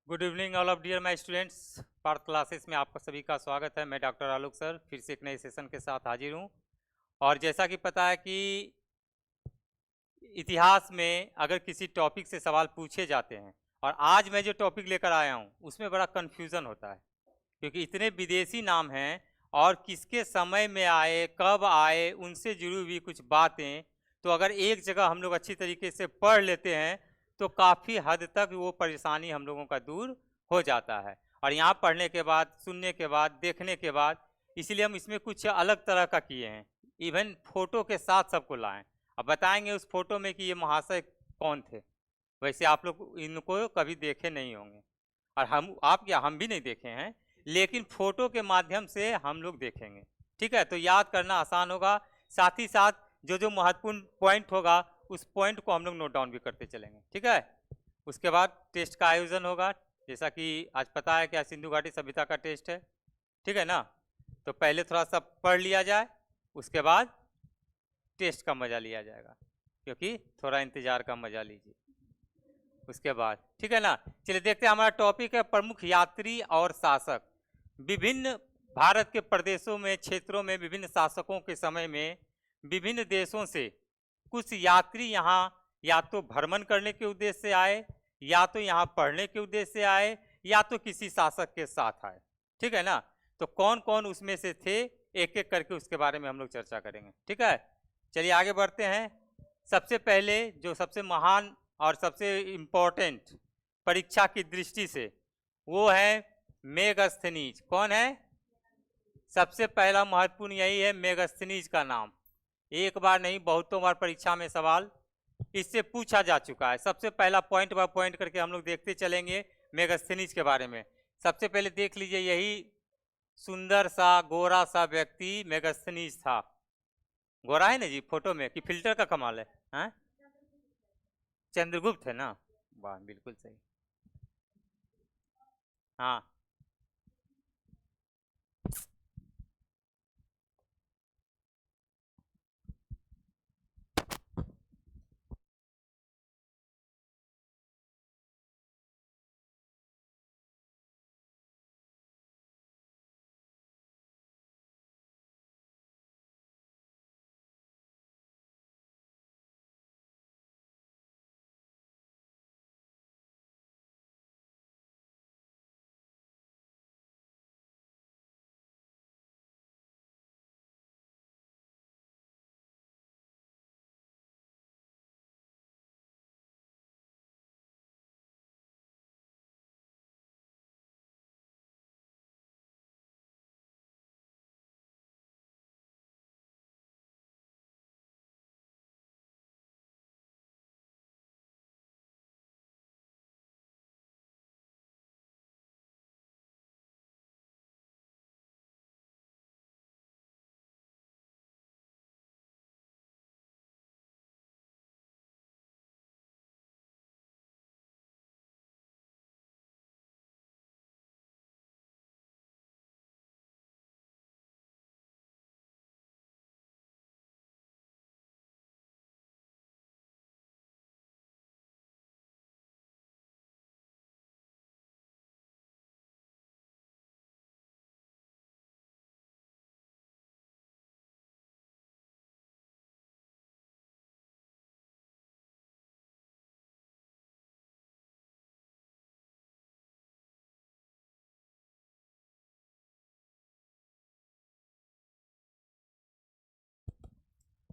Good evening all of dear my students. Parth classes में आपका सभी का स्वागत है। मैं डॉक्टर आलोक सर फिर से एक नए सेशन के साथ हाजिर हूँ। और जैसा कि पता है कि इतिहास में अगर किसी टॉपिक से सवाल पूछे जाते हैं, और आज मैं जो टॉपिक लेकर आया हूँ उसमें बड़ा कन्फ्यूज़न होता है, क्योंकि इतने विदेशी नाम हैं और किसके समय में आए, कब आए, उनसे जुड़ी हुई कुछ बातें, तो अगर एक जगह हम लोग अच्छी तरीके से पढ़ लेते हैं तो काफ़ी हद तक वो परेशानी हम लोगों का दूर हो जाता है। और यहाँ पढ़ने के बाद, सुनने के बाद, देखने के बाद, इसीलिए हम इसमें कुछ अलग तरह का किए हैं। इवन फोटो के साथ सबको लाएं। अब बताएंगे उस फोटो में कि ये महाशय कौन थे। वैसे आप लोग इनको कभी देखे नहीं होंगे, और आप क्या, हम भी नहीं देखे हैं, लेकिन फोटो के माध्यम से हम लोग देखेंगे। ठीक है, तो याद करना आसान होगा। साथ ही साथ जो जो महत्वपूर्ण पॉइंट होगा उस पॉइंट को हम लोग नोट डाउन भी करते चलेंगे। ठीक है, उसके बाद टेस्ट का आयोजन होगा, जैसा कि आज पता है क्या सिंधु घाटी सभ्यता का टेस्ट है। ठीक है ना, तो पहले थोड़ा सा पढ़ लिया जाए, उसके बाद टेस्ट का मजा लिया जाएगा, क्योंकि थोड़ा इंतजार का मजा लीजिए उसके बाद। ठीक है ना, चलिए देखते हैं। हमारा टॉपिक है प्रमुख यात्री और शासक। विभिन्न भारत के प्रदेशों में, क्षेत्रों में विभिन्न शासकों के समय में विभिन्न देशों से कुछ यात्री यहाँ या तो भ्रमण करने के उद्देश्य से आए, या तो यहाँ पढ़ने के उद्देश्य से आए, या तो किसी शासक के साथ आए। ठीक है ना, तो कौन कौन उसमें से थे, एक एक करके उसके बारे में हम लोग चर्चा करेंगे। ठीक है, चलिए आगे बढ़ते हैं। सबसे पहले जो सबसे महान और सबसे इम्पोर्टेंट परीक्षा की दृष्टि से, वो है मेगस्थनीज। कौन है? सबसे पहला महत्वपूर्ण यही है, मेगस्थनीज का नाम। एक बार नहीं, बहुतों बार परीक्षा में सवाल इससे पूछा जा चुका है। सबसे पहला पॉइंट बाय पॉइंट करके हम लोग देखते चलेंगे मेगस्थनीज के बारे में। सबसे पहले देख लीजिए, यही सुंदर सा गोरा सा व्यक्ति मेगस्थनीज था। गोरा है ना जी फोटो में, कि फिल्टर का कमाल है? हाँ, चंद्रगुप्त है ना, वाह बिल्कुल सही। हाँ,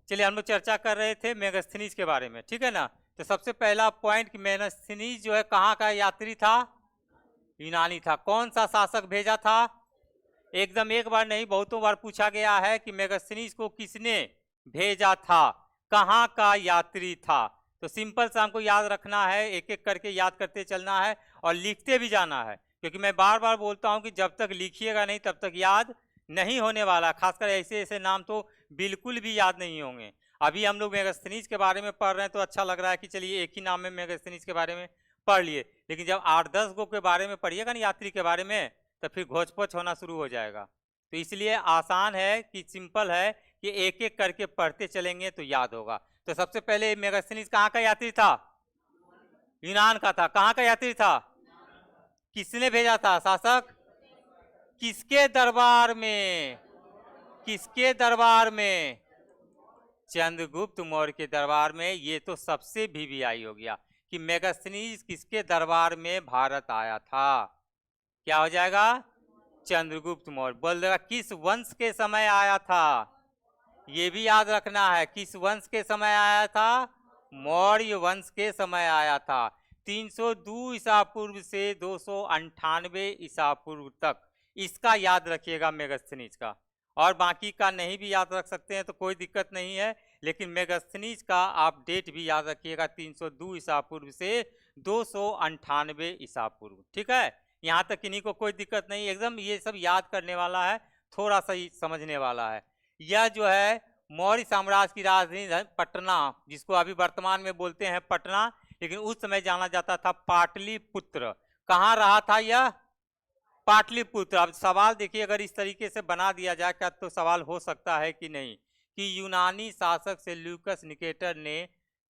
चलिए हम लोग चर्चा कर रहे थे मेगस्थनीज के बारे में। ठीक है ना, तो सबसे पहला पॉइंट कि मेगस्थनीज जो है कहाँ का यात्री था? यूनानी था। कौन सा शासक भेजा था? एकदम एक बार नहीं, बहुतों बार पूछा गया है कि मेगस्थनीज को किसने भेजा था, कहाँ का यात्री था। तो सिंपल सा हमको याद रखना है, एक एक करके याद करते चलना है और लिखते भी जाना है, क्योंकि मैं बार बार बोलता हूँ कि जब तक लिखिएगा नहीं तब तक याद नहीं होने वाला। खासकर ऐसे ऐसे नाम तो बिल्कुल भी याद नहीं होंगे। अभी हम लोग मेगस्थनीज के बारे में पढ़ रहे हैं तो अच्छा लग रहा है कि चलिए एक ही नाम में मेगस्थनीज के बारे में पढ़ लिए, लेकिन जब 8-10 गो के बारे में पढ़िएगा ना, यात्री के बारे में, तो फिर घोच-पोच होना शुरू हो जाएगा। तो इसलिए आसान है कि सिंपल है कि एक एक करके पढ़ते चलेंगे तो याद होगा। तो सबसे पहले मेगस्थनीज कहाँ का यात्री था? यूनान का था। कहाँ का यात्री था? किसने भेजा था शासक? किसके दरबार में? किसके दरबार में? चंद्रगुप्त मौर्य के दरबार में। ये तो सबसे वीवीआई हो गया कि मेगास्थनीज किसके दरबार में भारत आया था। क्या हो जाएगा? चंद्रगुप्त मौर्य। बोल देगा किस वंश के समय आया था, ये भी याद रखना है। किस वंश के समय आया था? मौर्य वंश के समय आया था। 302 ईसा पूर्व से 298 ईसा पूर्व तक, इसका याद रखिएगा मेगास्थनीज का। और बाकी का नहीं भी याद रख सकते हैं तो कोई दिक्कत नहीं है, लेकिन मेगास्थनीज का आप डेट भी याद रखिएगा 302 ईसा पूर्व से 298 ईसा पूर्व। ठीक है, यहाँ तक इन्हीं को कोई दिक्कत नहीं, एकदम ये सब याद करने वाला है, थोड़ा सा ही समझने वाला है। यह जो है मौर्य साम्राज्य की राजधानी पटना, जिसको अभी वर्तमान में बोलते हैं पटना, लेकिन उस समय जाना जाता था पाटलिपुत्र। कहाँ रहा था यह? पाटलिपुत्र। अब सवाल देखिए, अगर इस तरीके से बना दिया जाए क्या तो सवाल हो सकता है कि नहीं, कि यूनानी शासक सेल्यूकस निकेटर ने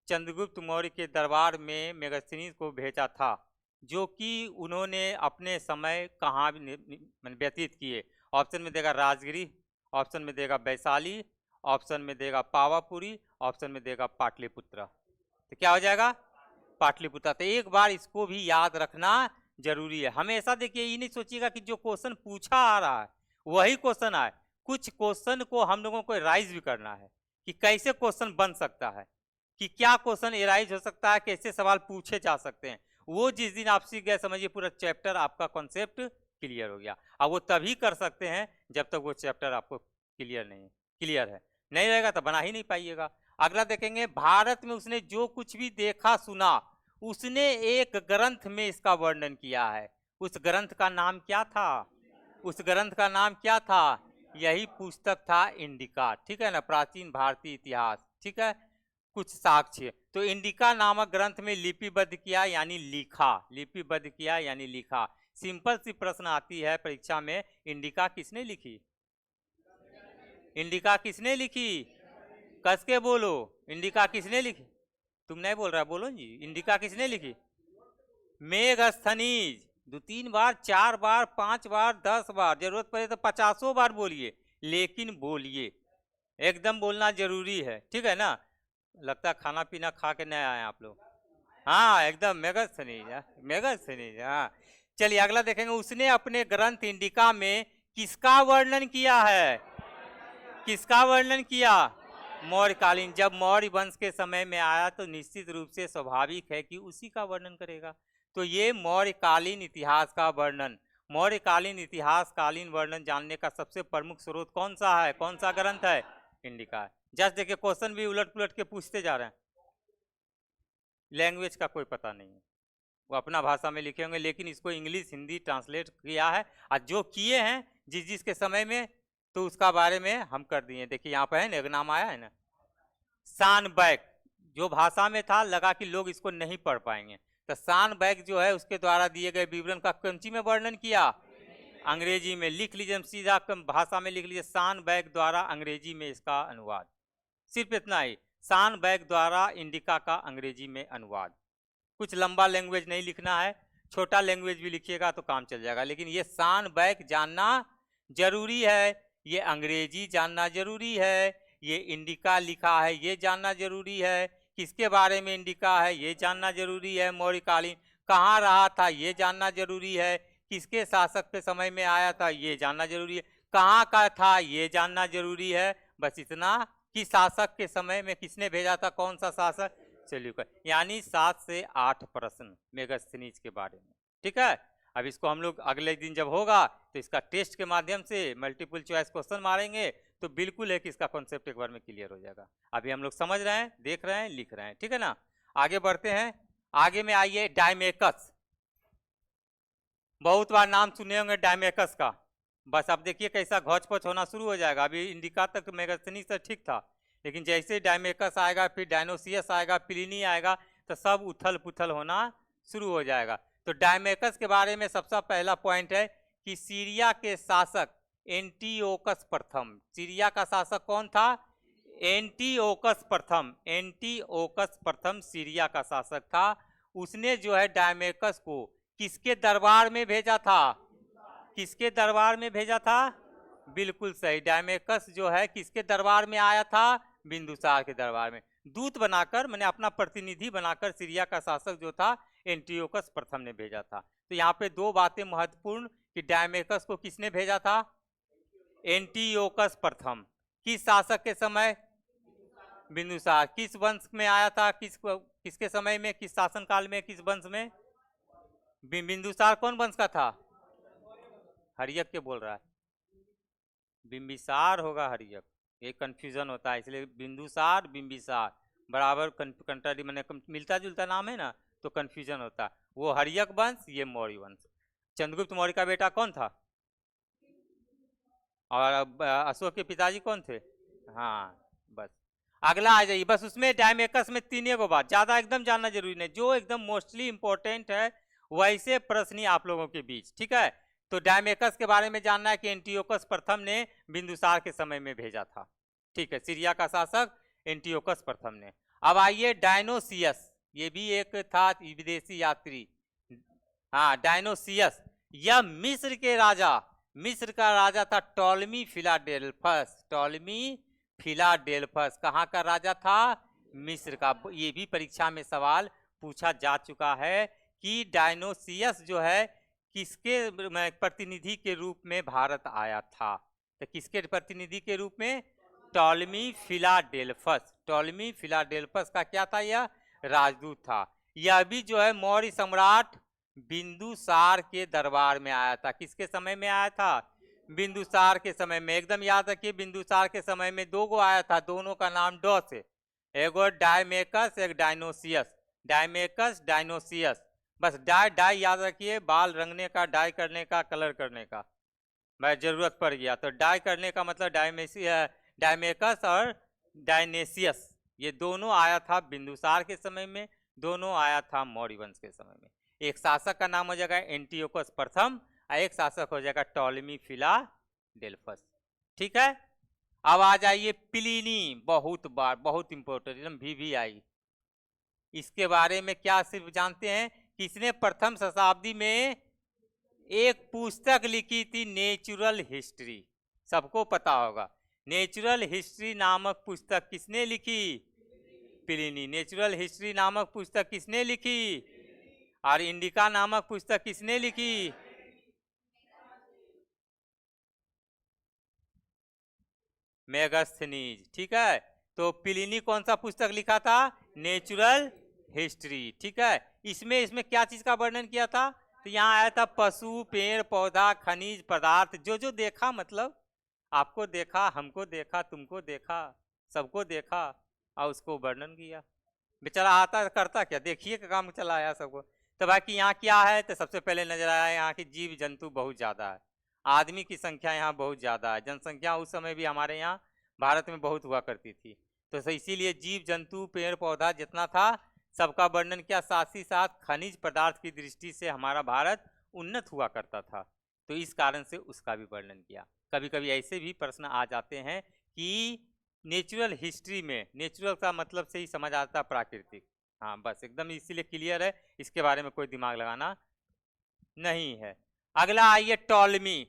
चंद्रगुप्त मौर्य के दरबार में मेगास्थनीज को भेजा था, जो कि उन्होंने अपने समय कहाँ व्यतीत किए। ऑप्शन में देगा राजगिरी, ऑप्शन में देगा वैशाली, ऑप्शन में देगा पावापुरी, ऑप्शन में देगा पाटलिपुत्र। तो क्या हो जाएगा? पाटलिपुत्र। तो एक बार इसको भी याद रखना जरूरी है। हमेशा देखिए, ये नहीं सोचिएगा कि जो क्वेश्चन पूछा आ रहा है वही क्वेश्चन आए। कुछ क्वेश्चन को हम लोगों को एराइज भी करना है कि कैसे क्वेश्चन बन सकता है, कि क्या क्वेश्चन एराइज हो सकता है, कैसे सवाल पूछे जा सकते हैं। वो जिस दिन आप सीख गए, समझिए पूरा चैप्टर आपका कॉन्सेप्ट क्लियर हो गया। अब वो तभी कर सकते हैं जब तक वो चैप्टर आपको क्लियर नहीं क्लियर है, नहीं रहेगा तो बना ही नहीं पाइएगा। अगला देखेंगे, भारत में उसने जो कुछ भी देखा सुना, उसने एक ग्रंथ में इसका वर्णन किया है। उस ग्रंथ का नाम क्या था? उस ग्रंथ का नाम क्या था? यही पुस्तक था इंडिका। ठीक है ना, प्राचीन भारतीय इतिहास। ठीक है, कुछ साक्ष्य। तो इंडिका नामक ग्रंथ में लिपिबद्ध किया यानी लिखा, लिपिबद्ध किया यानी लिखा। सिंपल सी प्रश्न आती है परीक्षा में, इंडिका किसने लिखी? इंडिका किसने लिखी? कस के बोलो, इंडिका किसने लिखी? तुम नहीं बोल रहा, बोलो जी। इंडिका किसने लिखी? मेगास्थनीज। 2-3 बार, 4 बार, 5 बार, 10 बार, जरूरत पड़े तो 50 बार बोलिए, लेकिन बोलिए, एकदम बोलना जरूरी है। ठीक है ना? लगता है खाना पीना खा के नहीं आए आप लोग। हाँ एकदम मेगास्थनीज, मेगास्थनीज। हाँ चलिए अगला देखेंगे, उसने अपने ग्रंथ इंडिका में किसका वर्णन किया है? किसका वर्णन किया? मौर्यकालीन। जब मौर्य वंश के समय में आया तो निश्चित रूप से स्वाभाविक है कि उसी का वर्णन करेगा। तो ये मौर्यकालीन इतिहास का वर्णन, मौर्यकालीन इतिहास कालीन वर्णन जानने का सबसे प्रमुख स्रोत कौन सा है? कौन सा ग्रंथ है? इंडिका है। जस्ट देखिए, क्वेश्चन भी उलट पुलट के पूछते जा रहे हैं। लैंग्वेज का कोई पता नहीं है, वो अपना भाषा में लिखे होंगे, लेकिन इसको इंग्लिश हिंदी ट्रांसलेट किया है, और जो किए हैं जिस जिसके समय में, तो उसका बारे में हम कर दिए। देखिए यहाँ पर है ना, एक नाम आया है ना, शानबैग। जो भाषा में था लगा कि लोग इसको नहीं पढ़ पाएंगे, तो शानबैग जो है उसके द्वारा दिए गए विवरण का कौन-सी में वर्णन किया? अंग्रेजी में। लिख लीजिए, सीधा भाषा में लिख लीजिए, शानबैग द्वारा अंग्रेजी में इसका अनुवाद। सिर्फ इतना ही, शानबैग द्वारा इंडिका का अंग्रेजी में अनुवाद। कुछ लंबा लैंग्वेज नहीं लिखना है, छोटा लैंग्वेज भी लिखिएगा तो काम चल जाएगा, लेकिन ये शानबैग जानना जरूरी है, ये अंग्रेजी जानना जरूरी है, ये इंडिका लिखा है ये जानना जरूरी है, किसके बारे में इंडिका है ये जानना जरूरी है, मौर्यकालीन कहाँ रहा था ये जानना जरूरी है, किसके शासक के समय में आया था ये जानना जरूरी है, कहाँ का था ये जानना जरूरी है। बस इतना कि शासक के समय में किसने भेजा था, कौन सा शासक? सेल्यूकस। यानी 7 से 8 प्रश्न मेगास्थनीज के बारे में। ठीक है, अब इसको हम लोग अगले दिन जब होगा तो इसका टेस्ट के माध्यम से मल्टीपल चॉइस क्वेश्चन मारेंगे, तो बिल्कुल है कि इसका कॉन्सेप्ट एक बार में क्लियर हो जाएगा। अभी हम लोग समझ रहे हैं, देख रहे हैं, लिख रहे हैं। ठीक है ना, आगे बढ़ते हैं। आगे में आइए, डायमेकस। बहुत बार नाम सुने होंगे डायमेकस का। बस अब देखिए कैसा घौच-पौच होना शुरू हो जाएगा। अभी इंडिका तक मेगास्थनीज से ठीक था, लेकिन जैसे डायमेकस आएगा, फिर डायनोसियस आएगा, प्लिनी आएगा, तो सब उथल पुथल होना शुरू हो जाएगा। तो डायमेकस के बारे में सबसे पहला पॉइंट है कि सीरिया के शासक एंटीओकस प्रथम। सीरिया का शासक कौन था? एंटीओकस प्रथम। एंटीओकस प्रथम सीरिया का शासक था। उसने जो है डायमेकस को किसके दरबार में भेजा था? किसके दरबार में भेजा था? बिल्कुल सही, डायमेकस जो है किसके दरबार में आया था? बिंदुसार के दरबार में। दूत बनाकर, मैंने अपना प्रतिनिधि बनाकर सीरिया का शासक जो था एंटियोकस प्रथम ने भेजा था। तो यहाँ पे दो बातें महत्वपूर्ण कि डायमेकस को किसने भेजा था? एंटियोकस प्रथम। किस शासक के समय? बिंदुसार। किस वंश में आया था? किसके समय में, किस शासन काल में, किस वंश में? बिंदुसार कौन वंश का था? हर्यक के बोल रहा है, बिंबिसार होगा हर्यक, ये कंफ्यूजन होता है, इसलिए बिंदुसार बिंबिसार बराबर कंट्रारी, मैंने मिलता जुलता नाम है ना, तो कंफ्यूजन होता है। वो हर्यक वंश, ये मौर्य वंश। चंद्रगुप्त मौर्य का बेटा कौन था? और अशोक के पिताजी कौन थे? हाँ, बस अगला आ जाइए। बस उसमें डायमेकस में तीन को बात ज्यादा एकदम जानना जरूरी नहीं, जो एकदम मोस्टली इंपॉर्टेंट है वैसे प्रश्न ही आप लोगों के बीच, ठीक है। तो डायमेकस के बारे में जानना है कि एंटियोकस प्रथम ने बिंदुसार के समय में भेजा था, ठीक है, सीरिया का शासक एंटियोकस प्रथम ने। अब आइए डायनोसियस, ये भी एक था विदेशी यात्री, हाँ डायनोसियस। यह मिस्र के राजा, मिस्र का राजा था टॉलमी फिलाडेल्फस, टॉलमी फिलाडेल्फस कहाँ का राजा था? मिस्र का। ये भी परीक्षा में सवाल पूछा जा चुका है कि डायनोसियस जो है किसके प्रतिनिधि के रूप में भारत आया था? तो किसके प्रतिनिधि के रूप में? Ptolemy Philadelphus. टॉलमी फिलाडेल्फस का क्या था? यह राजदूत था। यह भी जो है मौर्य सम्राट बिंदुसार के दरबार में आया था। किसके समय में आया था? बिंदुसार के समय में। एकदम याद रखिए, बिंदुसार के समय में दो गो आया था, दोनों का नाम डॉ से, एक डायमेकस, एक डायनोसियस। डायमेकस डायनोसियस, बस डाई डाई याद रखिए, बाल रंगने का, डाई करने का, कलर करने का, भाई जरूरत पड़ गया तो डाई करने का मतलब डायमेकस और डायनेसियस, ये दोनों आया था बिंदुसार के समय में, दोनों आया था मौर्य वंश के समय में। एक शासक का नाम हो जाएगा एंटियोकस प्रथम और एक शासक हो जाएगा टॉलमी फिलाडेल्फस, ठीक है। अब आ जाइए प्लिनी, बहुत बार बहुत इंपॉर्टेंट, एकदम VVI। इसके बारे में क्या सिर्फ जानते हैं कि इसने प्रथम शताब्दी में एक पुस्तक लिखी थी, नेचुरल हिस्ट्री, सबको पता होगा। नेचुरल हिस्ट्री नामक पुस्तक किसने लिखी? प्लिनी। नेचुरल हिस्ट्री नामक पुस्तक किसने लिखी? और इंडिका नामक पुस्तक किसने लिखी? मेगास्थनीज, ठीक है। तो प्लिनी कौन सा पुस्तक लिखा था? नेचुरल हिस्ट्री, ठीक है। इसमें इसमें क्या चीज का वर्णन किया था? तो यहाँ आया था पशु, पेड़ पौधा, खनिज पदार्थ, जो जो देखा, मतलब आपको देखा, हमको देखा, तुमको देखा, सबको देखा और उसको वर्णन किया। बेचारा आता करता क्या, देखिए का काम चला आया सबको। तो बाकी यहाँ क्या है? तो सबसे पहले नजर आया यहाँ की जीव जंतु बहुत ज्यादा है, आदमी की संख्या यहाँ बहुत ज्यादा है, जनसंख्या उस समय भी हमारे यहाँ भारत में बहुत हुआ करती थी, तो इसीलिए जीव जंतु पेड़ पौधा जितना था सबका वर्णन किया। साथ ही साथ खनिज पदार्थ की दृष्टि से हमारा भारत उन्नत हुआ करता था, तो इस कारण से उसका भी वर्णन किया। कभी कभी ऐसे भी प्रश्न आ जाते हैं कि नेचुरल हिस्ट्री में, नेचुरल का मतलब से ही समझ आता प्राकृतिक, हाँ बस एकदम इसीलिए क्लियर है, इसके बारे में कोई दिमाग लगाना नहीं है। अगला आइए टॉलमी।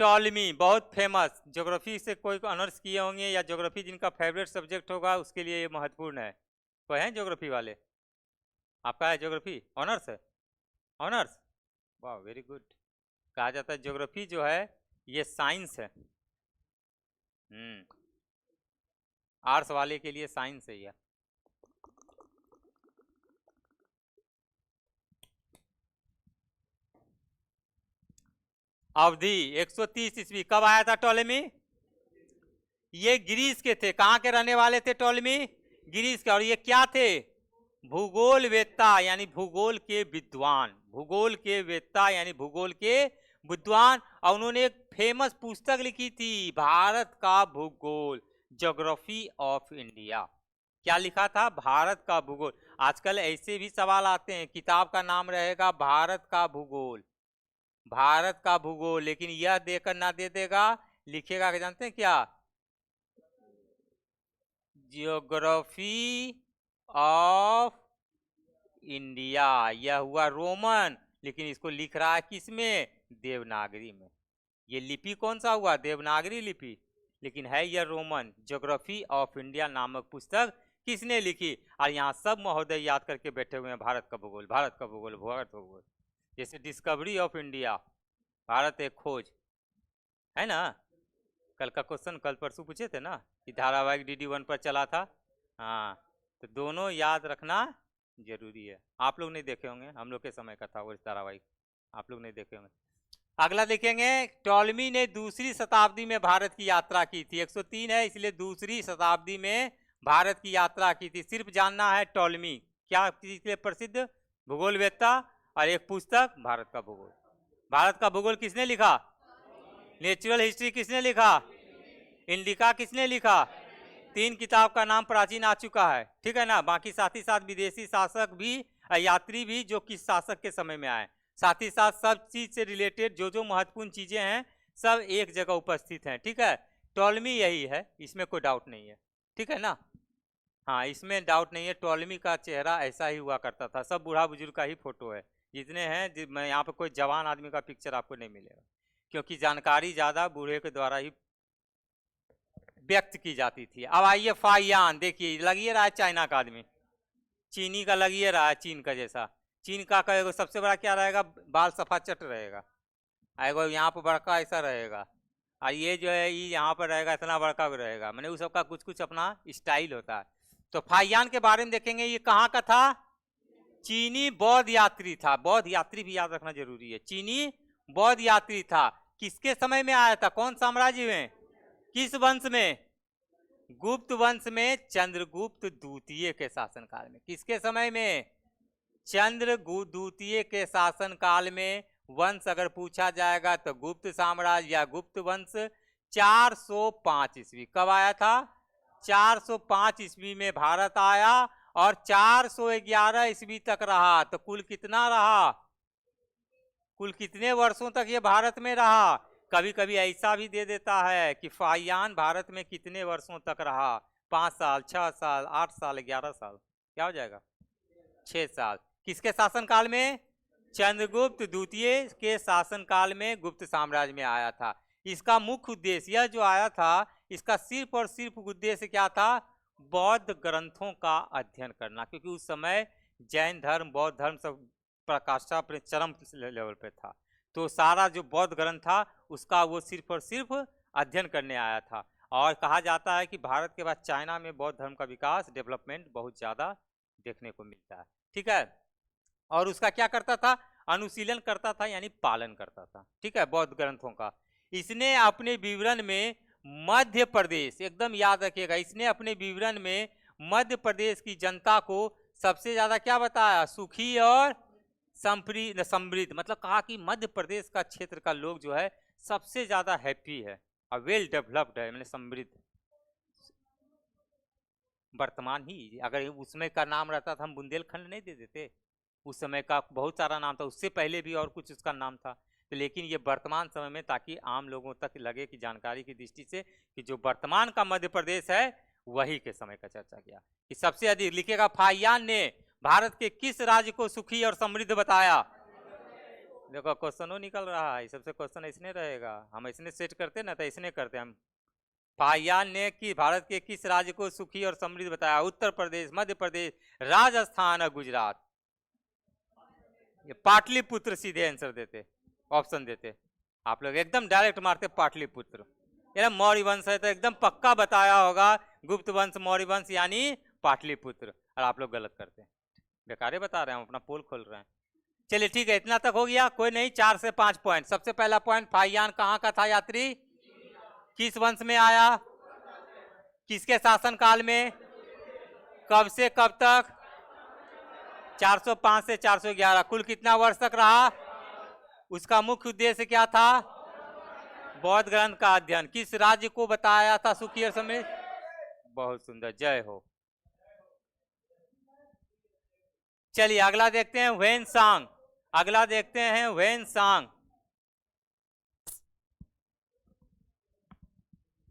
टॉलमी बहुत फेमस, ज्योग्राफी से कोई ऑनर्स किए होंगे या ज्योग्राफी जिनका फेवरेट सब्जेक्ट होगा उसके लिए ये महत्वपूर्ण है। कोई है ज्योग्राफी वाले? आपका है ज्योग्राफी ऑनर्स है? ऑनर्स, वाह वेरी गुड। कहा जाता है ज्योग्राफी जो है ये साइंस है, आर्ट्स वाले के लिए साइंस है यह। अवधि 130 ईस्वी। कब आया था टॉलेमी? ये ग्रीस के थे। कहाँ के रहने वाले थे टॉलेमी? ग्रीस के। और ये क्या थे? भूगोल वेत्ता यानी भूगोल के विद्वान, भूगोल के वेत्ता यानी भूगोल के विद्वान। और उन्होंने एक फेमस पुस्तक लिखी थी, भारत का भूगोल, ज्योग्राफी ऑफ इंडिया। क्या लिखा था? भारत का भूगोल। आजकल ऐसे भी सवाल आते हैं, किताब का नाम रहेगा भारत का भूगोल, भारत का भूगोल, लेकिन यह देकर ना दे देगा, लिखेगा कि जानते हैं क्या? Geography of India. यह हुआ रोमन, लेकिन इसको लिख रहा है किसमें? देवनागरी में। ये लिपि कौन सा हुआ? देवनागरी लिपि, लेकिन है यह रोमन। ज्योग्राफी ऑफ इंडिया नामक पुस्तक किसने लिखी? और यहाँ सब महोदय याद करके बैठे हुए हैं, भारत का भूगोल, भारत का भूगोल, भारत का भूगोल। जैसे डिस्कवरी ऑफ इंडिया, भारत एक खोज, है ना। कल का क्वेश्चन कल परसों पूछे थे ना कि धारावाहिक DD1 पर चला था। हाँ, तो दोनों याद रखना जरूरी है। आप लोग नहीं देखे होंगे, हम लोग के समय का था वो धारावाहिक, आप लोग नहीं देखे होंगे। अगला देखेंगे, टॉलमी ने दूसरी शताब्दी में भारत की यात्रा की थी। 103 है, इसलिए दूसरी शताब्दी में भारत की यात्रा की थी। सिर्फ जानना है टॉलमी क्या इसलिए प्रसिद्ध? भूगोलवेत्ता, और एक पुस्तक भारत का भूगोल। भारत का भूगोल किसने लिखा? नेचुरल हिस्ट्री किसने लिखा? इंडिका किसने लिखा? 3 किताब का नाम प्राचीन आ चुका है, ठीक है ना। बाकी साथ ही साथ विदेशी शासक भी, यात्री भी जो किस शासक के समय में आए, साथ ही साथ सब चीज से रिलेटेड जो जो महत्वपूर्ण चीजें हैं सब एक जगह उपस्थित हैं, ठीक है। टॉलमी यही है, इसमें कोई डाउट नहीं है, ठीक है ना। हाँ, इसमें डाउट नहीं है। टॉलमी का चेहरा ऐसा ही हुआ करता था, सब बूढ़ा बुजुर्ग का ही फोटो है जितने हैं। मैं यहाँ पे कोई जवान आदमी का पिक्चर आपको नहीं मिलेगा, क्योंकि जानकारी ज्यादा बूढ़े के द्वारा ही व्यक्त की जाती थी। अब आइए फाइयान, देखिए लगिए रहा है चाइना का आदमी, चीनी का लगिए रहा है, चीन का जैसा। चीन का कहेगा सबसे बड़ा क्या रहेगा? बाल सफा चट रहेगा, एगो यहाँ पर बड़का ऐसा रहेगा, और ये जो है ये यहाँ पर रहेगा इतना बड़का भी रहेगा, मैंने उस सबका कुछ कुछ अपना स्टाइल होता है। तो फाइयान के बारे में देखेंगे, ये कहाँ का था? चीनी बौद्ध यात्री था। बौद्ध यात्री भी याद रखना जरूरी है। चीनी बौद्ध यात्री था। किसके समय में आया था? कौन साम्राज्य में? किस वंश में? गुप्त वंश में, चंद्रगुप्त द्वितीय के शासनकाल में। किसके समय में? चंद्रगुप्त द्वितीय के शासनकाल में। वंश अगर पूछा जाएगा तो गुप्त साम्राज्य या गुप्त वंश। 405 ईस्वी। कब आया था? 405 ईस्वी में भारत आया और 411 ईस्वी तक रहा। तो कुल कितना रहा? कुल कितने वर्षों तक ये भारत में रहा? कभी कभी ऐसा भी दे देता है कि फाइयान भारत में कितने वर्षों तक रहा? 5 साल, 6 साल, 8 साल, 11 साल, क्या हो जाएगा? 6 साल। किसके शासनकाल में? चंद्रगुप्त द्वितीय के शासनकाल में गुप्त साम्राज्य में आया था। इसका मुख्य उद्देश्य, यह जो आया था इसका सिर्फ और सिर्फ उद्देश्य क्या था? बौद्ध ग्रंथों का अध्ययन करना, क्योंकि उस समय जैन धर्म, बौद्ध धर्म सब प्रकाष्ठा अपने चरम लेवल पे था। तो सारा जो बौद्ध ग्रंथ था उसका वो सिर्फ और सिर्फ अध्ययन करने आया था। और कहा जाता है कि भारत के बाद चाइना में बौद्ध धर्म का विकास, डेवलपमेंट बहुत ज़्यादा देखने को मिलता है, ठीक है। और उसका क्या करता था? अनुशीलन करता था, यानी पालन करता था, ठीक है, बौद्ध ग्रंथों का। इसने अपने विवरण में मध्य प्रदेश, एकदम याद रखिएगा, इसने अपने विवरण में मध्य प्रदेश की जनता को सबसे ज्यादा क्या बताया? सुखी और समृद्ध। मतलब कहा कि मध्य प्रदेश का क्षेत्र का लोग जो है सबसे ज्यादा हैप्पी है और वेल डेवलप्ड है, मतलब समृद्ध। वर्तमान ही, अगर उसमें का नाम रहता था हम बुंदेलखंड नहीं दे देते? उस समय का बहुत सारा नाम था, उससे पहले भी और कुछ उसका नाम था। तो लेकिन ये वर्तमान समय में, ताकि आम लोगों तक लगे कि जानकारी की दृष्टि से कि जो वर्तमान का मध्य प्रदेश है वही के समय का चर्चा किया कि सबसे अधिक। लिखेगा, फाइयान ने भारत के किस राज्य को सुखी और समृद्ध बताया? देखो क्वेश्चन निकल रहा है, सबसे क्वेश्चन इसने रहेगा, हम इसने सेट करते ना तो इसने करते हम। फाइयान ने कि भारत के किस राज्य को सुखी और समृद्ध बताया? उत्तर प्रदेश, मध्य प्रदेश, राजस्थान और गुजरात। ये पाटलिपुत्र सीधे आंसर देते, ऑप्शन देते। आप लोग एकदम डायरेक्ट मारते पाटलिपुत्र। यार मौर्य वंश है तो एकदम पक्का बताया होगा गुप्त वंश, मौर्य वंश यानी पाटलिपुत्र, और आप लोग गलत करते हैं। बेकारे बता रहे हैं, हम अपना पोल खोल रहे हैं। चलिए ठीक है, इतना तक हो गया, कोई नहीं। 4 से 5 पॉइंट। सबसे पहला पॉइंट, फाइयान कहाँ का था यात्री? किस वंश में आया? किसके शासनकाल में? कब से कब तक? 405 से 411। कुल कितना वर्ष तक रहा? उसका मुख्य उद्देश्य क्या था? बौद्ध ग्रंथ का अध्ययन। किस राज्य को बताया था सुखी और समृद्ध? बहुत सुंदर, जय हो। चलिए अगला देखते हैं, ह्वेनसांग। अगला देखते हैं ह्वेनसांग।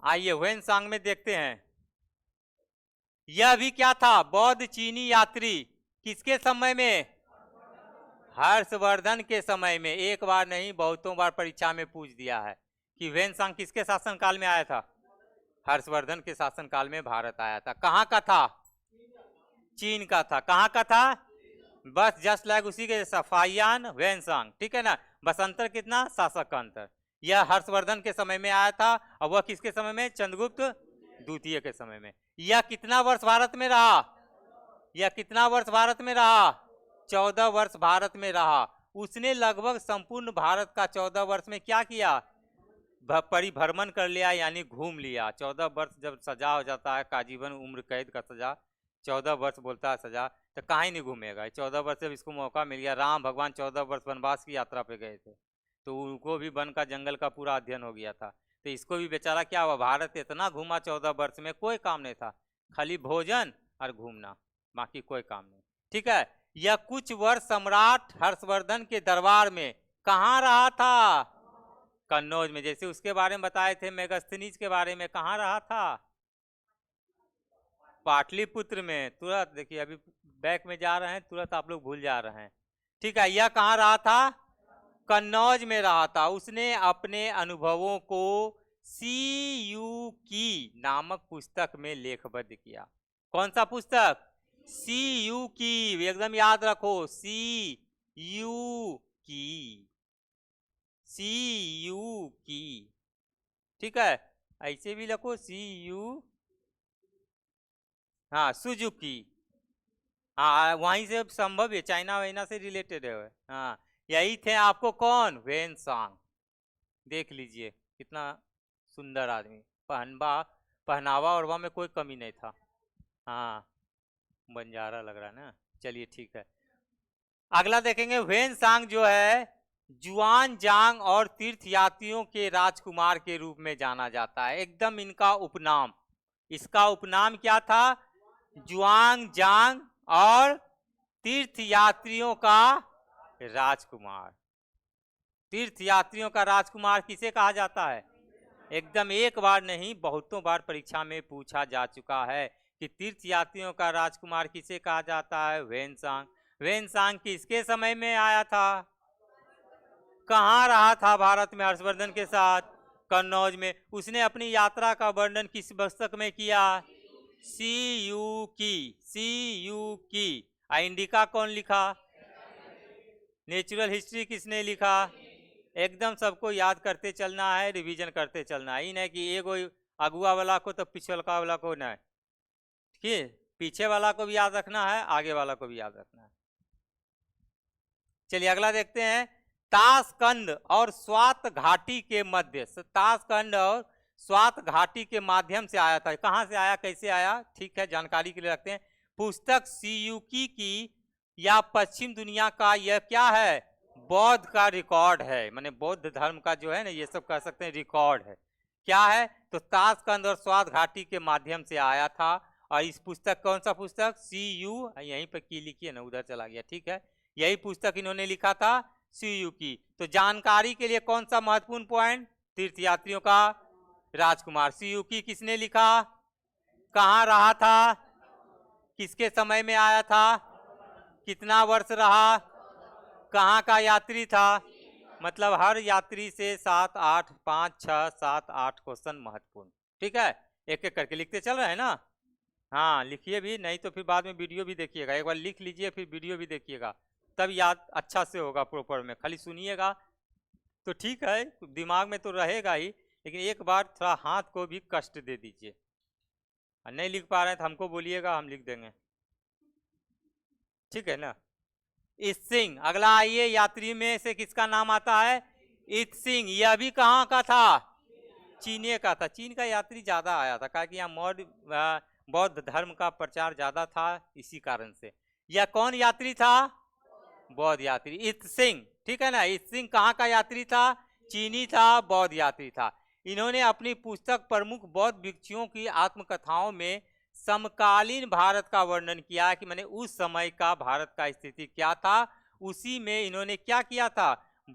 आइए ह्वेनसांग में देखते हैं। यह भी क्या था? बौद्ध चीनी यात्री। किसके समय में? हर्षवर्धन के समय में। एक बार नहीं बहुतों बार परीक्षा में पूछ दिया है कि ह्वेनसांग किसके शासनकाल में आया था? हर्षवर्धन के शासनकाल में भारत आया था। कहाँ का था? चीन का था। कहाँ का था? बस जस्ट लाइक उसी के जैसा, फाइयान ह्वेनसांग, ठीक है ना, बस अंतर कितना? शासक का अंतर। यह हर्षवर्धन के समय में आया था और वह किसके समय में? चंद्रगुप्त द्वितीय के समय में। यह कितना वर्ष भारत में रहा? यह कितना वर्ष भारत में रहा? 14 वर्ष भारत में रहा। उसने लगभग संपूर्ण भारत का 14 वर्ष में क्या किया? परिभ्रमण कर लिया, यानी घूम लिया। 14 वर्ष जब सजा हो जाता है, काजीवन उम्र कैद का सजा, 14 वर्ष बोलता है सजा, तो कहीं नहीं घूमेगा। 14 वर्ष जब इसको मौका मिल गया, राम भगवान 14 वर्ष वनवास की यात्रा पे गए थे, तो उनको भी वन का जंगल का पूरा अध्ययन हो गया था। तो इसको भी बेचारा क्या हुआ, भारत इतना घूमा 14 वर्ष में, कोई काम नहीं था, खाली भोजन और घूमना, बाकी कोई काम नहीं। ठीक है। यह कुछ वर्ष सम्राट हर्षवर्धन के दरबार में कहाँ रहा था? कन्नौज में। जैसे उसके बारे में बताए थे मेगस्थनीज के बारे में, कहाँ रहा था? पाटलिपुत्र में। तुरंत देखिए, अभी बैक में जा रहे हैं, तुरंत आप लोग भूल जा रहे हैं। ठीक है। यह कहाँ रहा था? कन्नौज में रहा था। उसने अपने अनुभवों को सी यू की नामक पुस्तक में लेखबद्ध किया। कौन सा पुस्तक? सी यू की, एकदम याद रखो, सी यू की, सी यू की। ठीक है, ऐसे भी लिखो सी यू, हाँ सुजुकी, हाँ वहीं से संभव है, चाइना वाइना से रिलेटेड है। हाँ यही थे आपको कौन? ह्वेनसांग। देख लीजिए कितना सुंदर आदमी, पहनावा ओढ़वा में कोई कमी नहीं था। हाँ बंजारा लग रहा है ना। चलिए ठीक है, अगला देखेंगे। ह्वेनसांग जो है जुआन जांग और तीर्थयात्रियों के राजकुमार के रूप में जाना जाता है। एकदम इनका उपनाम, इसका उपनाम क्या था? जुआंग जांग और तीर्थयात्रियों का राजकुमार। तीर्थयात्रियों का राजकुमार किसे कहा जाता है? एकदम एक बार नहीं बहुतों बार परीक्षा में पूछा जा चुका है कि तीर्थयात्रियों का राजकुमार किसे कहा जाता है? ह्वेनसांग। ह्वेनसांग किसके समय में आया था? कहाँ रहा था भारत में हर्षवर्धन के साथ? कन्नौज में। उसने अपनी यात्रा का वर्णन किस पुस्तक में किया? सी यू की, सी यू की। इंडिका कौन लिखा? नेचुरल हिस्ट्री किसने लिखा? एकदम सबको याद करते चलना है, रिवीजन करते चलना है। इन है कि एगो अगुआ वाला को तो पिछलका वाला को नहीं, ठीक है, पीछे वाला को भी याद रखना है, आगे वाला को भी याद रखना है। चलिए अगला देखते हैं। ताशकंद और स्वात घाटी के मध्य, ताशकंद और स्वात घाटी के माध्यम से आया था। कहां से आया, कैसे आया? ठीक है, जानकारी के लिए रखते हैं। पुस्तक सीयूकी की या पश्चिम दुनिया का यह क्या है? बौद्ध का रिकॉर्ड है, माने बौद्ध धर्म का जो है ना, ये सब कह सकते हैं रिकॉर्ड है। क्या है? तो ताशकंद और स्वात घाटी के माध्यम से आया था। और इस पुस्तक, कौन सा पुस्तक? सी यू, यहीं पर की लिखी है ना, उधर चला गया, ठीक है, यही पुस्तक इन्होंने लिखा था, सी यू की। तो जानकारी के लिए कौन सा महत्वपूर्ण पॉइंट? तीर्थयात्रियों का राजकुमार। सी यू की किसने लिखा? कहाँ रहा था? किसके समय में आया था? कितना वर्ष रहा? कहाँ का यात्री था? मतलब हर यात्री से 7 8 5 6 7 8 क्वेश्चन महत्वपूर्ण। ठीक है, एक एक करके लिखते चल रहे हैं ना। हाँ लिखिए भी, नहीं तो फिर बाद में वीडियो भी देखिएगा। एक बार लिख लीजिए, फिर वीडियो भी देखिएगा, तब याद अच्छा से होगा प्रॉपर में। खाली सुनिएगा तो ठीक है, दिमाग में तो रहेगा ही, लेकिन एक बार थोड़ा हाथ को भी कष्ट दे दीजिए। नहीं लिख पा रहे हैं तो हमको बोलिएगा, हम लिख देंगे, ठीक है ना। इत्सिंग। अगला आइए, यात्री में से किसका नाम आता है? इत्सिंग। यह भी कहाँ का था? चीन का था। चीन का यात्री ज्यादा आया था, क्योंकि यहाँ बौद्ध धर्म का प्रचार ज्यादा था, इसी कारण से। यह कौन यात्री था? बौद्ध यात्री, इत्सिंग, ठीक है ना। इत्सिंग कहाँ का यात्री था? चीनी था, बौद्ध यात्री था। इन्होंने अपनी पुस्तक प्रमुख बौद्ध भिक्षुओं की आत्मकथाओं में समकालीन भारत का वर्णन किया कि मैंने उस समय का भारत का स्थिति क्या था, उसी में इन्होंने क्या किया था?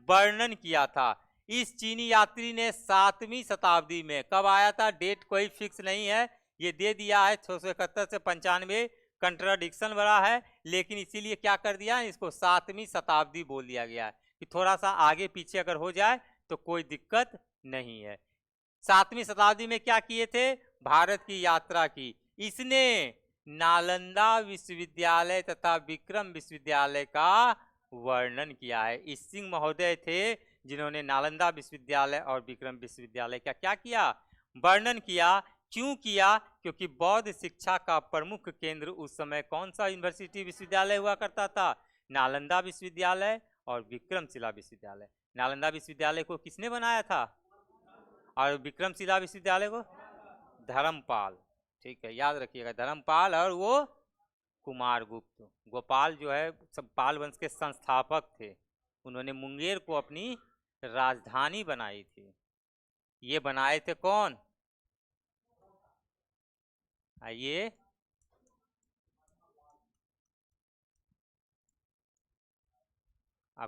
वर्णन किया था। इस चीनी यात्री ने 7वीं शताब्दी में, कब आया था डेट कोई फिक्स नहीं है, ये दे दिया है 671 से 95, कंट्राडिक्शन बड़ा है, लेकिन इसीलिए क्या कर दिया, इसको 7वीं शताब्दी बोल दिया गया है कि थोड़ा सा आगे पीछे अगर हो जाए तो कोई दिक्कत नहीं है। 7वीं शताब्दी में क्या किए थे, भारत की यात्रा की। इसने नालंदा विश्वविद्यालय तथा विक्रम विश्वविद्यालय का वर्णन किया है। इस सिंह महोदय थे जिन्होंने नालंदा विश्वविद्यालय और विक्रम विश्वविद्यालय का क्या किया, वर्णन किया। क्यों किया, क्योंकि बौद्ध शिक्षा का प्रमुख केंद्र उस समय कौन सा यूनिवर्सिटी विश्वविद्यालय हुआ करता था, नालंदा विश्वविद्यालय और विक्रमशिला विश्वविद्यालय। नालंदा विश्वविद्यालय को किसने बनाया था और विक्रमशिला विश्वविद्यालय को धर्मपाल, ठीक है, याद रखिएगा, धर्मपाल और वो कुमारगुप्त। गोपाल जो है सब पाल वंश के संस्थापक थे, उन्होंने मुंगेर को अपनी राजधानी बनाई थी। ये बनाए थे कौन, आइए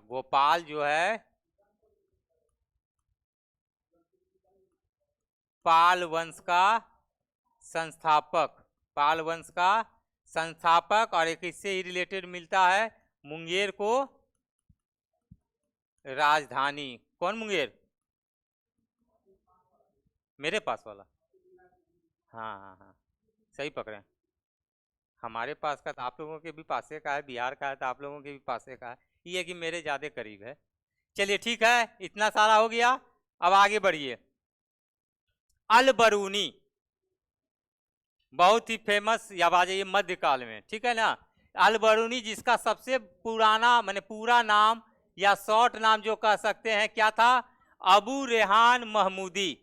गोपाल जो है पाल वंश का संस्थापक, पाल वंश का संस्थापक, और एक इससे ही रिलेटेड मिलता है, मुंगेर को राजधानी। कौन मुंगेर, मेरे पास वाला, हाँ हाँ हाँ सही पकड़े, हमारे पास का तो आप लोगों के भी पासे का है, बिहार का है तो आप लोगों के भी पासे का है, ये है कि मेरे ज़्यादा करीब है। चलिए ठीक है, इतना सारा हो गया, अब आगे बढ़िए। अल बरूनी बहुत ही फेमस, या आ जाइए मध्यकाल में, ठीक है ना। अल बरूनी जिसका सबसे पुराना माने पूरा नाम या शॉर्ट नाम जो कह सकते हैं क्या था, अबू रेहान महमूदी,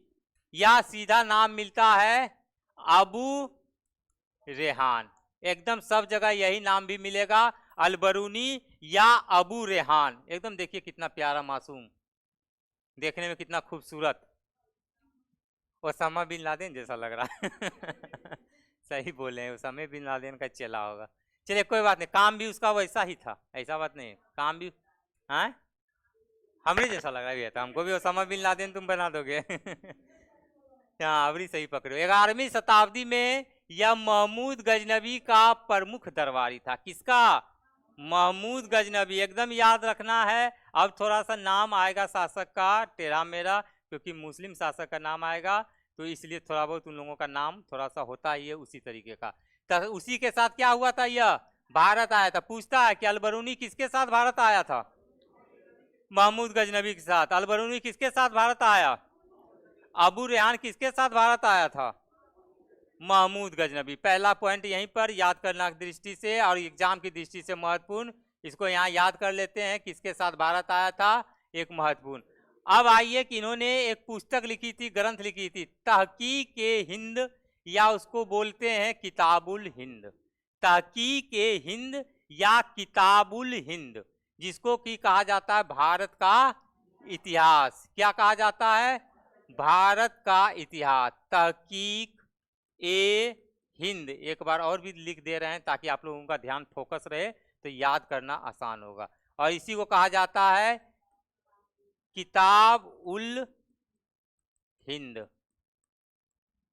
या सीधा नाम मिलता है अबू रेहान, एकदम सब जगह यही नाम भी मिलेगा, अल बरूनी या अबू रेहान। एकदम देखिए कितना प्यारा मासूम, देखने में कितना खूबसूरत, ओसामा बिन लादेन जैसा लग रहा है सही बोले हैं, ओसामा बिन लादेन का चेला होगा। चलिए कोई बात नहीं, काम भी उसका वैसा ही था, ऐसा बात नहीं, काम भी हाँ हमरे जैसा लग रहा है था, हमको भी ओसामा बिन लादेन तुम बना दोगे हाँ अबरी सही पकड़ो। 11वीं शताब्दी में यह महमूद गजनबी का प्रमुख दरबारी था। किसका, महमूद गजनबी, एकदम याद रखना है। अब थोड़ा सा नाम आएगा शासक का टेढ़ा मेरा, क्योंकि मुस्लिम शासक का नाम आएगा, तो इसलिए थोड़ा बहुत उन लोगों का नाम थोड़ा सा होता ही है उसी तरीके का। तो उसी के साथ क्या हुआ था, यह भारत आया था। पूछता है कि अल बरूनी किसके साथ भारत आया था, महमूद गजनबी के साथ। अल बरूनी किसके साथ भारत आया, अबू रेहान किसके साथ भारत आया था, महमूद गजनबी। पहला पॉइंट यहीं पर याद करना दृष्टि से और एग्जाम की दृष्टि से महत्वपूर्ण, इसको यहाँ याद कर लेते हैं किसके साथ भारत आया था, एक महत्वपूर्ण। अब आइए कि इन्होंने एक पुस्तक लिखी थी, ग्रंथ लिखी थी, तहकीक हिंद, या उसको बोलते हैं किताबुल हिंद। तहकीक हिंद या किताबुल हिंद, जिसको कि कहा जाता है भारत का इतिहास। क्या कहा जाता है, भारत का इतिहास। तहकीक हिंद, एक बार और भी लिख दे रहे हैं ताकि आप लोगों का ध्यान फोकस रहे, तो याद करना आसान होगा। और इसी को कहा जाता है किताब उल हिंद।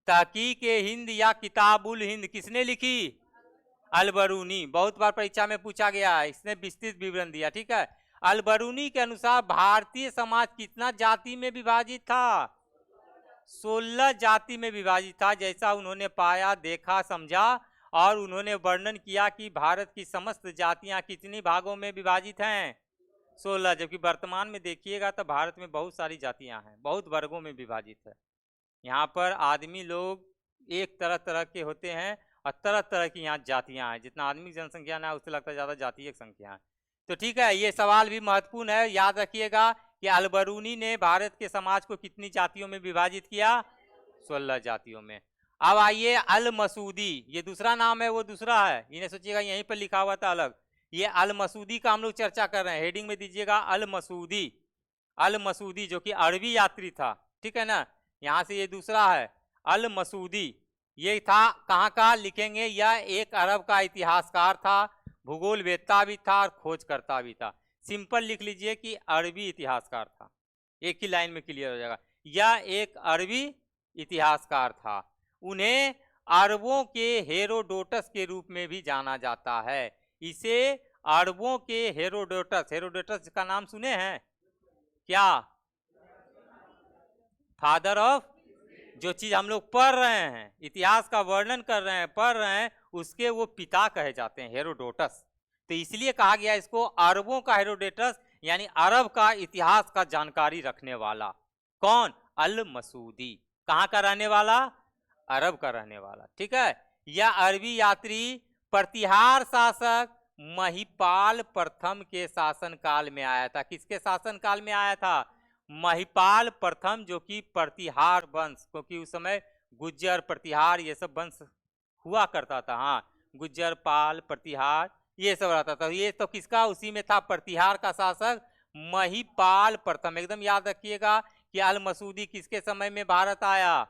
तहकीक हिंद या किताब उल हिंद किसने लिखी, अल बरूनी। बहुत बार परीक्षा में पूछा गया है, इसने विस्तृत विवरण दिया, ठीक है। अल बरूनी के अनुसार भारतीय समाज कितना जाति में विभाजित था, 16 जाति में विभाजित था, जैसा उन्होंने पाया, देखा, समझा, और उन्होंने वर्णन किया कि भारत की समस्त जातियां कितनी भागों में विभाजित हैं, 16। जबकि वर्तमान में देखिएगा तो भारत में बहुत सारी जातियां हैं, बहुत वर्गों में विभाजित है। यहाँ पर आदमी लोग एक तरह तरह के होते हैं और तरह तरह की यहाँ जातियाँ हैं। जितना आदमी की जनसंख्या ना है उससे लगता है ज़्यादा जातीय संख्या है। तो ठीक है, ये सवाल भी महत्वपूर्ण है, याद रखिएगा कि अल बरूनी ने भारत के समाज को कितनी जातियों में विभाजित किया, 16 जातियों में। अब आइए अल मसूदी, ये दूसरा नाम है, वो दूसरा है, इन्हें सोचिएगा यहीं पर लिखा हुआ था अलग। ये अल मसूदी का हम लोग चर्चा कर रहे हैं, हेडिंग में दीजिएगा अल मसूदी। अल मसूदी जो कि अरबी यात्री था, ठीक है ना। यहाँ से ये दूसरा है अल मसूदी, ये था कहाँ का, लिखेंगे यह एक अरब का इतिहासकार था, भूगोल वेत्ता भी था और खोजकर्ता भी था। सिंपल लिख लीजिए कि अरबी इतिहासकार था, एक ही लाइन में क्लियर हो जाएगा। यह एक अरबी इतिहासकार था। उन्हें अरबों के हेरोडोटस के रूप में भी जाना जाता है। इसे अरबों के हेरोडोटस, हेरोडोटस का नाम सुने हैं क्या? फादर ऑफ, जो चीज हम लोग पढ़ रहे हैं, इतिहास का वर्णन कर रहे हैं, पढ़ रहे हैं, उसके वो पिता कहे जाते हैं, हेरोडोटस। तो इसलिए कहा गया इसको अरबों का हेरोडोटस, यानी अरब का इतिहास का जानकारी रखने वाला। कौन? अल मसूदी। कहाँ का रहने वाला? अरब का रहने वाला। ठीक है। यह अरबी यात्री प्रतिहार शासक महिपाल प्रथम के शासन काल में आया था। किसके शासन काल में आया था? महिपाल प्रथम, जो कि प्रतिहार वंश, क्योंकि उस समय गुज्जर प्रतिहार ये सब वंश हुआ करता था। हाँ, गुज्जर पाल प्रतिहार ये सब रहता था। ये तो किसका? उसी में था, प्रतिहार का शासक महिपाल प्रथम। एकदम याद रखिएगा कि अल मसूदी किसके समय में भारत आया?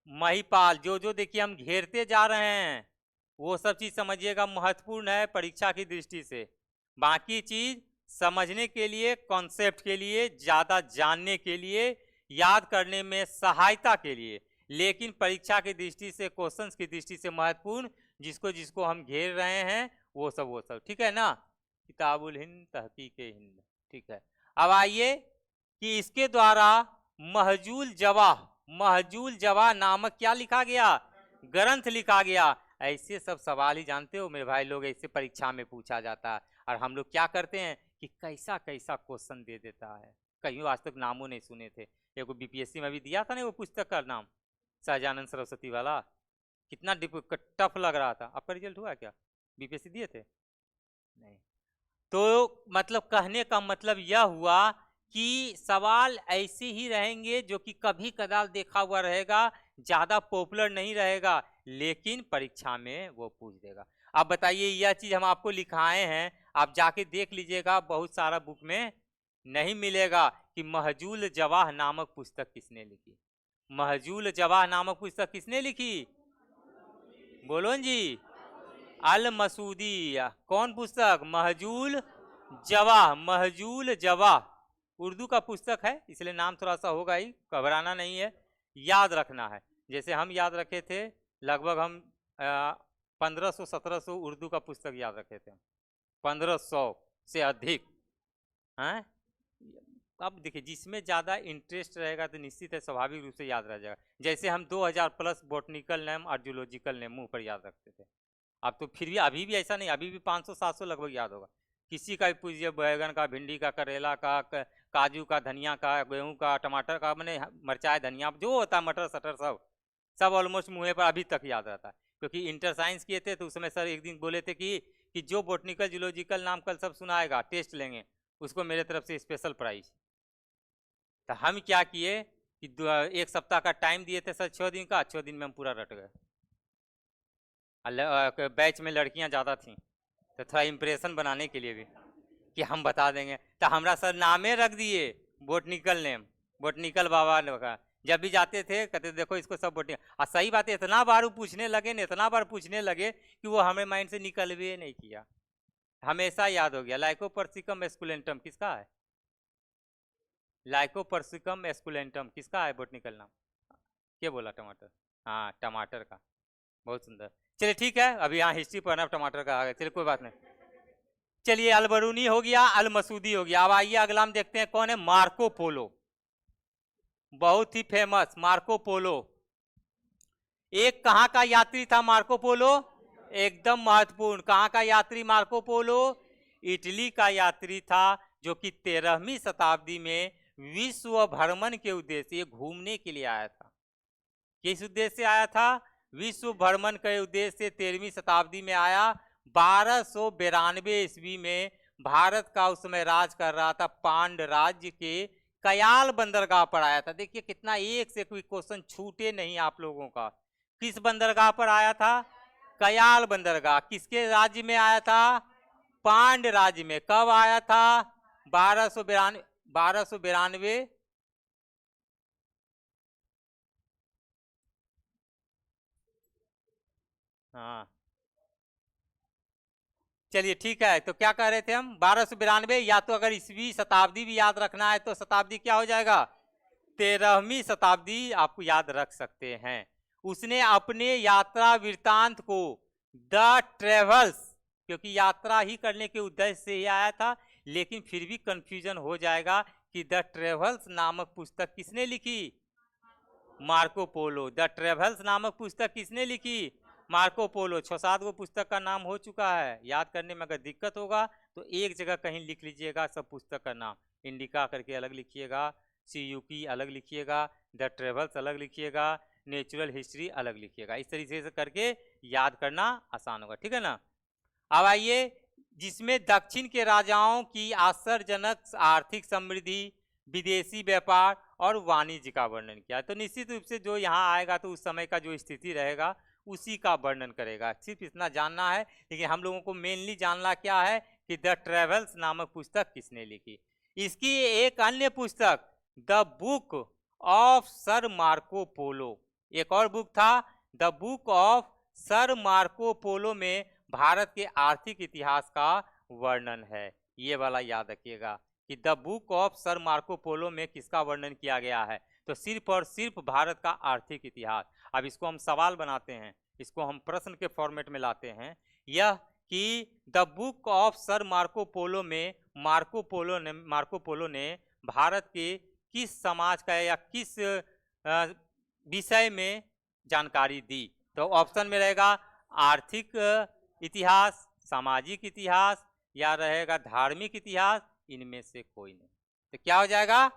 महिपाल। जो जो देखिए हम घेरते जा रहे हैं वो सब चीज समझिएगा, महत्वपूर्ण है परीक्षा की दृष्टि से। बाकी चीज समझने के लिए, कॉन्सेप्ट के लिए, ज्यादा जानने के लिए, याद करने में सहायता के लिए, लेकिन परीक्षा की दृष्टि से, क्वेश्चंस की दृष्टि से महत्वपूर्ण जिसको जिसको हम घेर रहे हैं वो सब। ठीक है ना? किताबुल हिंद, तहकीक हिंद। ठीक है। अब आइए कि इसके द्वारा महजूल जवाह नामक क्या लिखा गया? ग्रंथ लिखा गया। ऐसे सब सवाल ही जानते हो मेरे भाई लोग, ऐसे परीक्षा में पूछा जाता है। और हम लोग क्या करते हैं कि कैसा कैसा क्वेश्चन दे देता है। कहीं आज तक नामों नहीं सुने थे। एक बीपीएससी में भी दिया था ना वो पुस्तक का नाम, सहजानंद सरस्वती वाला, कितना टफ लग रहा था। आपका रिजल्ट हुआ क्या? बीपीएससी दिए थे? नहीं। तो मतलब कहने का मतलब यह हुआ कि सवाल ऐसे ही रहेंगे जो कि कभी कदाल देखा हुआ रहेगा, ज्यादा पॉपुलर नहीं रहेगा, लेकिन परीक्षा में वो पूछ देगा। अब बताइए, यह चीज हम आपको लिखाए हैं, आप जाके देख लीजिएगा, बहुत सारा बुक में नहीं मिलेगा कि महजूल जवाह नामक पुस्तक किसने लिखी। महजूल जवाह नामक पुस्तक किसने लिखी? बोलो जी। अल मसूदी। कौन पुस्तक? महजूल जवाह। महजूल जवाह उर्दू का पुस्तक है, इसलिए नाम थोड़ा सा होगा ही, घबराना नहीं है, याद रखना है। जैसे हम याद रखे थे, लगभग हम 1500-1700 उर्दू का पुस्तक याद रखे थे, 1500 से अधिक हैं। अब देखिए, जिसमें ज़्यादा इंटरेस्ट रहेगा तो निश्चित है स्वाभाविक रूप से याद रह जाएगा। जैसे हम 2000 प्लस बॉटनिकल नेम और जूलॉजिकल नेम मुँह पर याद रखते थे। अब तो फिर भी अभी भी ऐसा नहीं, अभी भी 500-700 लगभग याद होगा। किसी का भी पूछिए, बैगन का, भिंडी का, करेला का, काजू का, धनिया का, गेहूं का, टमाटर का, मैंने मिर्चाई, धनिया जो होता है, मटर सटर सब ऑलमोस्ट मुँह पर अभी तक याद रहता है। क्योंकि इंटर साइंस किए थे तो उस समय सर एक दिन बोले थे कि जो बॉटनिकल जूलॉजिकल नाम कल सब सुनाएगा, टेस्ट लेंगे, उसको मेरे तरफ से स्पेशल प्राइज। तो हम क्या किए कि 1 सप्ताह का टाइम दिए थे सर, 6 दिन का, 6 दिन में हम पूरा रट गए। बैच में लड़कियां ज़्यादा थीं तो थोड़ा इम्प्रेशन बनाने के लिए भी कि हम बता देंगे, तो हमारा सर नामे रख दिए बॉटनिकल नेम, बॉटनिकल बाबा का। जब भी जाते थे कहते देखो इसको सब बॉटनिकल। और सही बात है, इतना बार पूछने लगे न, इतना बार पूछने लगे कि वो हमें माइंड से निकल भी नहीं किया, हमेशा याद हो गया। लाइकोपर्सिकम एस्कुलेंटम किसका है? लाइकोपर्सिकम एस्कुलेंटम किसका है बॉटनिकल नाम? क्या बोला? टमाटर। हाँ, टमाटर का। बहुत सुंदर। चलिए ठीक है, अभी यहाँ हिस्ट्री पढ़ना, टमाटर का आ गया, चलिए कोई बात नहीं। चलिए, अलबरूनी हो गया, अल मसूदी हो गया। अब आइए अगला हम देखते हैं कौन है? Marco Polo. बहुत ही फेमस मार्को पोलो। एक कहाँ का यात्री था मार्को पोलो? एकदम महत्वपूर्ण। कहाँ का यात्री मार्को पोलो? इटली का यात्री था, जो कि 13वीं शताब्दी में विश्व भ्रमण के उद्देश्य, ये घूमने के लिए आया था। किस उद्देश्य से आया था? विश्व भ्रमण के उद्देश्य से 13वीं शताब्दी में आया। 1292 ईस्वी में भारत का उस समय राज कर रहा था पांड राज्य के कयाल बंदरगाह पर आया था। देखिए कितना, एक से कोई क्वेश्चन छूटे नहीं आप लोगों का। किस बंदरगाह पर आया था? कयाल बंदरगाह। किसके राज्य में आया था? पांड राज्य में। कब आया था? 1292। हाँ, चलिए ठीक है। तो क्या कह रहे थे हम? 1292, या तो अगर ईस्वी शताब्दी भी याद रखना है तो शताब्दी क्या हो जाएगा? 13वीं शताब्दी आपको याद रख सकते हैं। उसने अपने यात्रा वृत्तांत को द ट्रेवल्स, क्योंकि यात्रा ही करने के उद्देश्य से ही आया था, लेकिन फिर भी कंफ्यूजन हो जाएगा कि द ट्रेवल्स नामक पुस्तक किसने लिखी? Marco Polo. द ट्रेवल्स नामक पुस्तक किसने लिखी? Marco Polo. 6-7 गो पुस्तक का नाम हो चुका है, याद करने में अगर दिक्कत होगा तो एक जगह कहीं लिख लीजिएगा सब पुस्तक का नाम। इंडिका करके अलग लिखिएगा, सीयूकी अलग लिखिएगा, द ट्रेवल्स अलग लिखिएगा, नेचुरल हिस्ट्री अलग लिखिएगा। इस तरीके से करके याद करना आसान होगा, ठीक है ना। अब आइए, जिसमें दक्षिण के राजाओं की आश्चर्यजनक आर्थिक समृद्धि, विदेशी व्यापार और वाणिज्य का वर्णन किया। तो निश्चित रूप से जो यहाँ आएगा तो उस समय का जो स्थिति रहेगा उसी का वर्णन करेगा। सिर्फ इतना जानना है, लेकिन हम लोगों को मेनली जानना क्या है कि द ट्रेवल्स नामक पुस्तक किसने लिखी। इसकी एक अन्य पुस्तक the book of sir Marco Polo, एक और बुक था the book of sir Marco Polo में भारत के आर्थिक इतिहास का वर्णन है। ये वाला याद रखिएगा कि the book of sir Marco Polo में किसका वर्णन किया गया है? तो सिर्फ और सिर्फ भारत का आर्थिक इतिहास। अब इसको हम सवाल बनाते हैं, इसको हम प्रश्न के फॉर्मेट में लाते हैं, यह कि the book of sir Marco Polo में मार्को पोलो ने भारत के किस समाज का या किस विषय में जानकारी दी? तो ऑप्शन में रहेगा आर्थिक इतिहास, सामाजिक इतिहास या रहेगा धार्मिक इतिहास, इनमें से कोई नहीं। तो क्या हो जाएगा?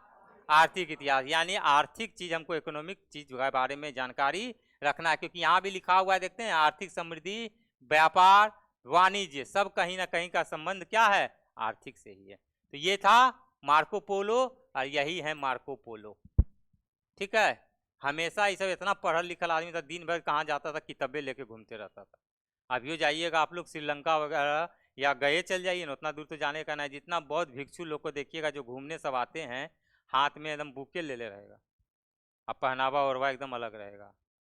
आर्थिक इतिहास। यानी आर्थिक चीज, हमको इकोनॉमिक चीज के बारे में जानकारी रखना है, क्योंकि यहाँ भी लिखा हुआ है, देखते हैं, आर्थिक समृद्धि, व्यापार, वाणिज्य, सब कहीं ना कहीं का संबंध क्या है? आर्थिक से ही है। तो ये था मार्को पोलो और यही है मार्को पोलो, ठीक है। हमेशा ये सब इतना पढ़ल लिखल आदमी था, दिन भर कहाँ जाता था, किताबें लेके घूमते रहता था। अभी जाइएगा आप लोग श्रीलंका वगैरह या गए चल जाइए ना, उतना दूर तो जाने का नहीं। जितना बहुत भिक्षु लोग को देखिएगा जो घूमने सब आते हैं, हाथ में एकदम बुके ले रहेगा, अब पहनावा ओरवा एकदम अलग रहेगा,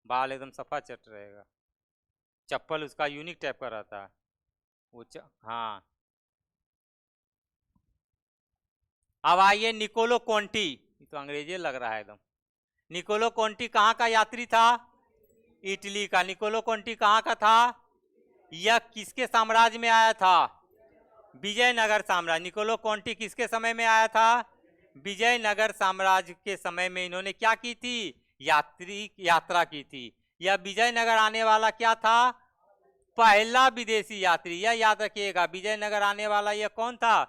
बाल एकदम सफा चट रहेगा, चप्पल उसका यूनिक टाइप का रहता है वो हाँ। अब आइए निकोलो कोंटी, तो अंग्रेजी लग रहा है एकदम। निकोलो कोंटी कहाँ का यात्री था? इटली का। निकोलो कोंटी कहाँ का था? यह किसके साम्राज्य में आया था? विजयनगर साम्राज्य। निकोलो कोंटी किसके समय में आया था? विजयनगर साम्राज्य के समय में इन्होंने क्या की थी? यात्रा की थी। यह विजयनगर आने वाला क्या था? पहला विदेशी यात्री। यह याद रखिएगा, विजयनगर आने वाला यह कौन था?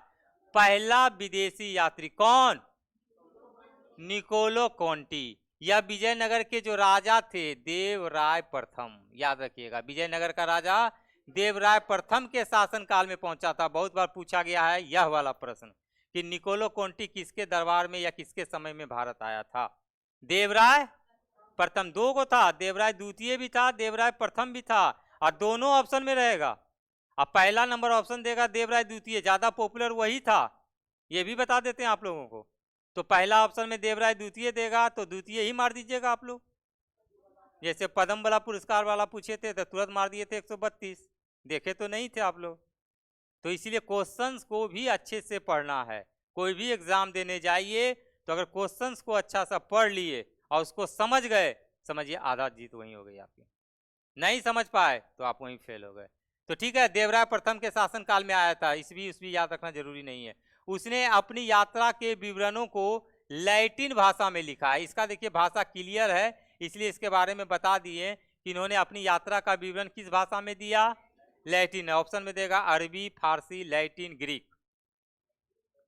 पहला विदेशी यात्री। कौन? Niccolo Conti. यह विजयनगर के जो राजा थे देवराय प्रथम, याद रखिएगा, विजयनगर का राजा देवराय प्रथम के शासन काल में पहुंचा था। बहुत बार पूछा गया है यह वाला प्रश्न कि निकोलो कोंटी किसके दरबार में या किसके समय में भारत आया था? देवराय प्रथम। दो को था, देवराय द्वितीय भी था, देवराय प्रथम भी था, और दोनों ऑप्शन में रहेगा। अब पहला नंबर ऑप्शन देगा देवराय द्वितीय, ज्यादा पॉपुलर वही था, ये भी बता देते हैं आप लोगों को। तो पहला ऑप्शन में देवराय द्वितीय देगा तो द्वितीय ही मार दीजिएगा आप लोग। जैसे पद्म वाला पुरस्कार वाला पूछे थे तो तुरंत मार दिए थे 132, देखे तो नहीं थे आप लोग। तो इसीलिए क्वेश्चंस को भी अच्छे से पढ़ना है। कोई भी एग्जाम देने जाइए तो अगर क्वेश्चंस को अच्छा सा पढ़ लिए और उसको समझ गए, समझिए आधा जीत वहीं हो गई आपकी। नहीं समझ पाए तो आप वहीं फेल हो गए। तो ठीक है, देवराय प्रथम के शासन काल में आया था, इसभी याद रखना जरूरी नहीं है। उसने अपनी यात्रा के विवरणों को लैटिन भाषा में लिखा है। इसका देखिए भाषा क्लियर है, इसलिए इसके बारे में बता दिए कि इन्होंने अपनी यात्रा का विवरण किस भाषा में दिया? लैटिन। ऑप्शन में देगा अरबी, फारसी, लैटिन, ग्रीक।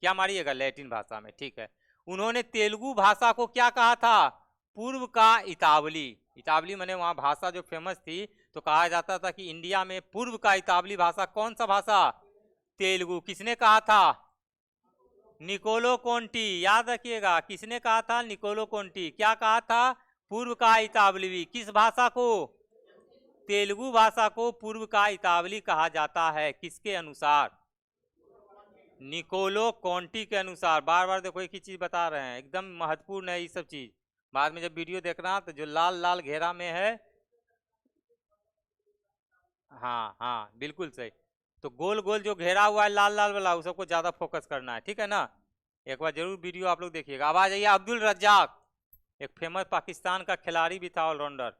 क्या मारिएगा? लैटिन भाषा में, ठीक है। उन्होंने तेलुगु भाषा को क्या कहा था? पूर्व का इतावली। इतावली माने वहां भाषा जो फेमस थी, तो कहा जाता था कि इंडिया में पूर्व का इतावली भाषा कौन सा भाषा? तेलुगु। किसने कहा था? Niccolo Conti. याद रखिएगा, किसने कहा था? Niccolo Conti. क्या कहा था? पूर्व का इतावली। किस भाषा को? तेलुगु भाषा को पूर्व का इतावली कहा जाता है। किसके अनुसार? निकोलो कोंटी के अनुसार। बार बार देखो एक ही चीज बता रहे हैं, एकदम महत्वपूर्ण है ये सब चीज। बाद में जब वीडियो देखना तो जो लाल लाल घेरा में है, हाँ हाँ बिल्कुल सही। तो गोल गोल जो घेरा हुआ है लाल लाल वाला, उस सबको ज्यादा फोकस करना है, ठीक है ना। एक बार जरूर वीडियो आप लोग देखिएगा। अब आ जाइए अब्दुल रज्जाक, एक फेमस पाकिस्तान का खिलाड़ी भी था, ऑलराउंडर।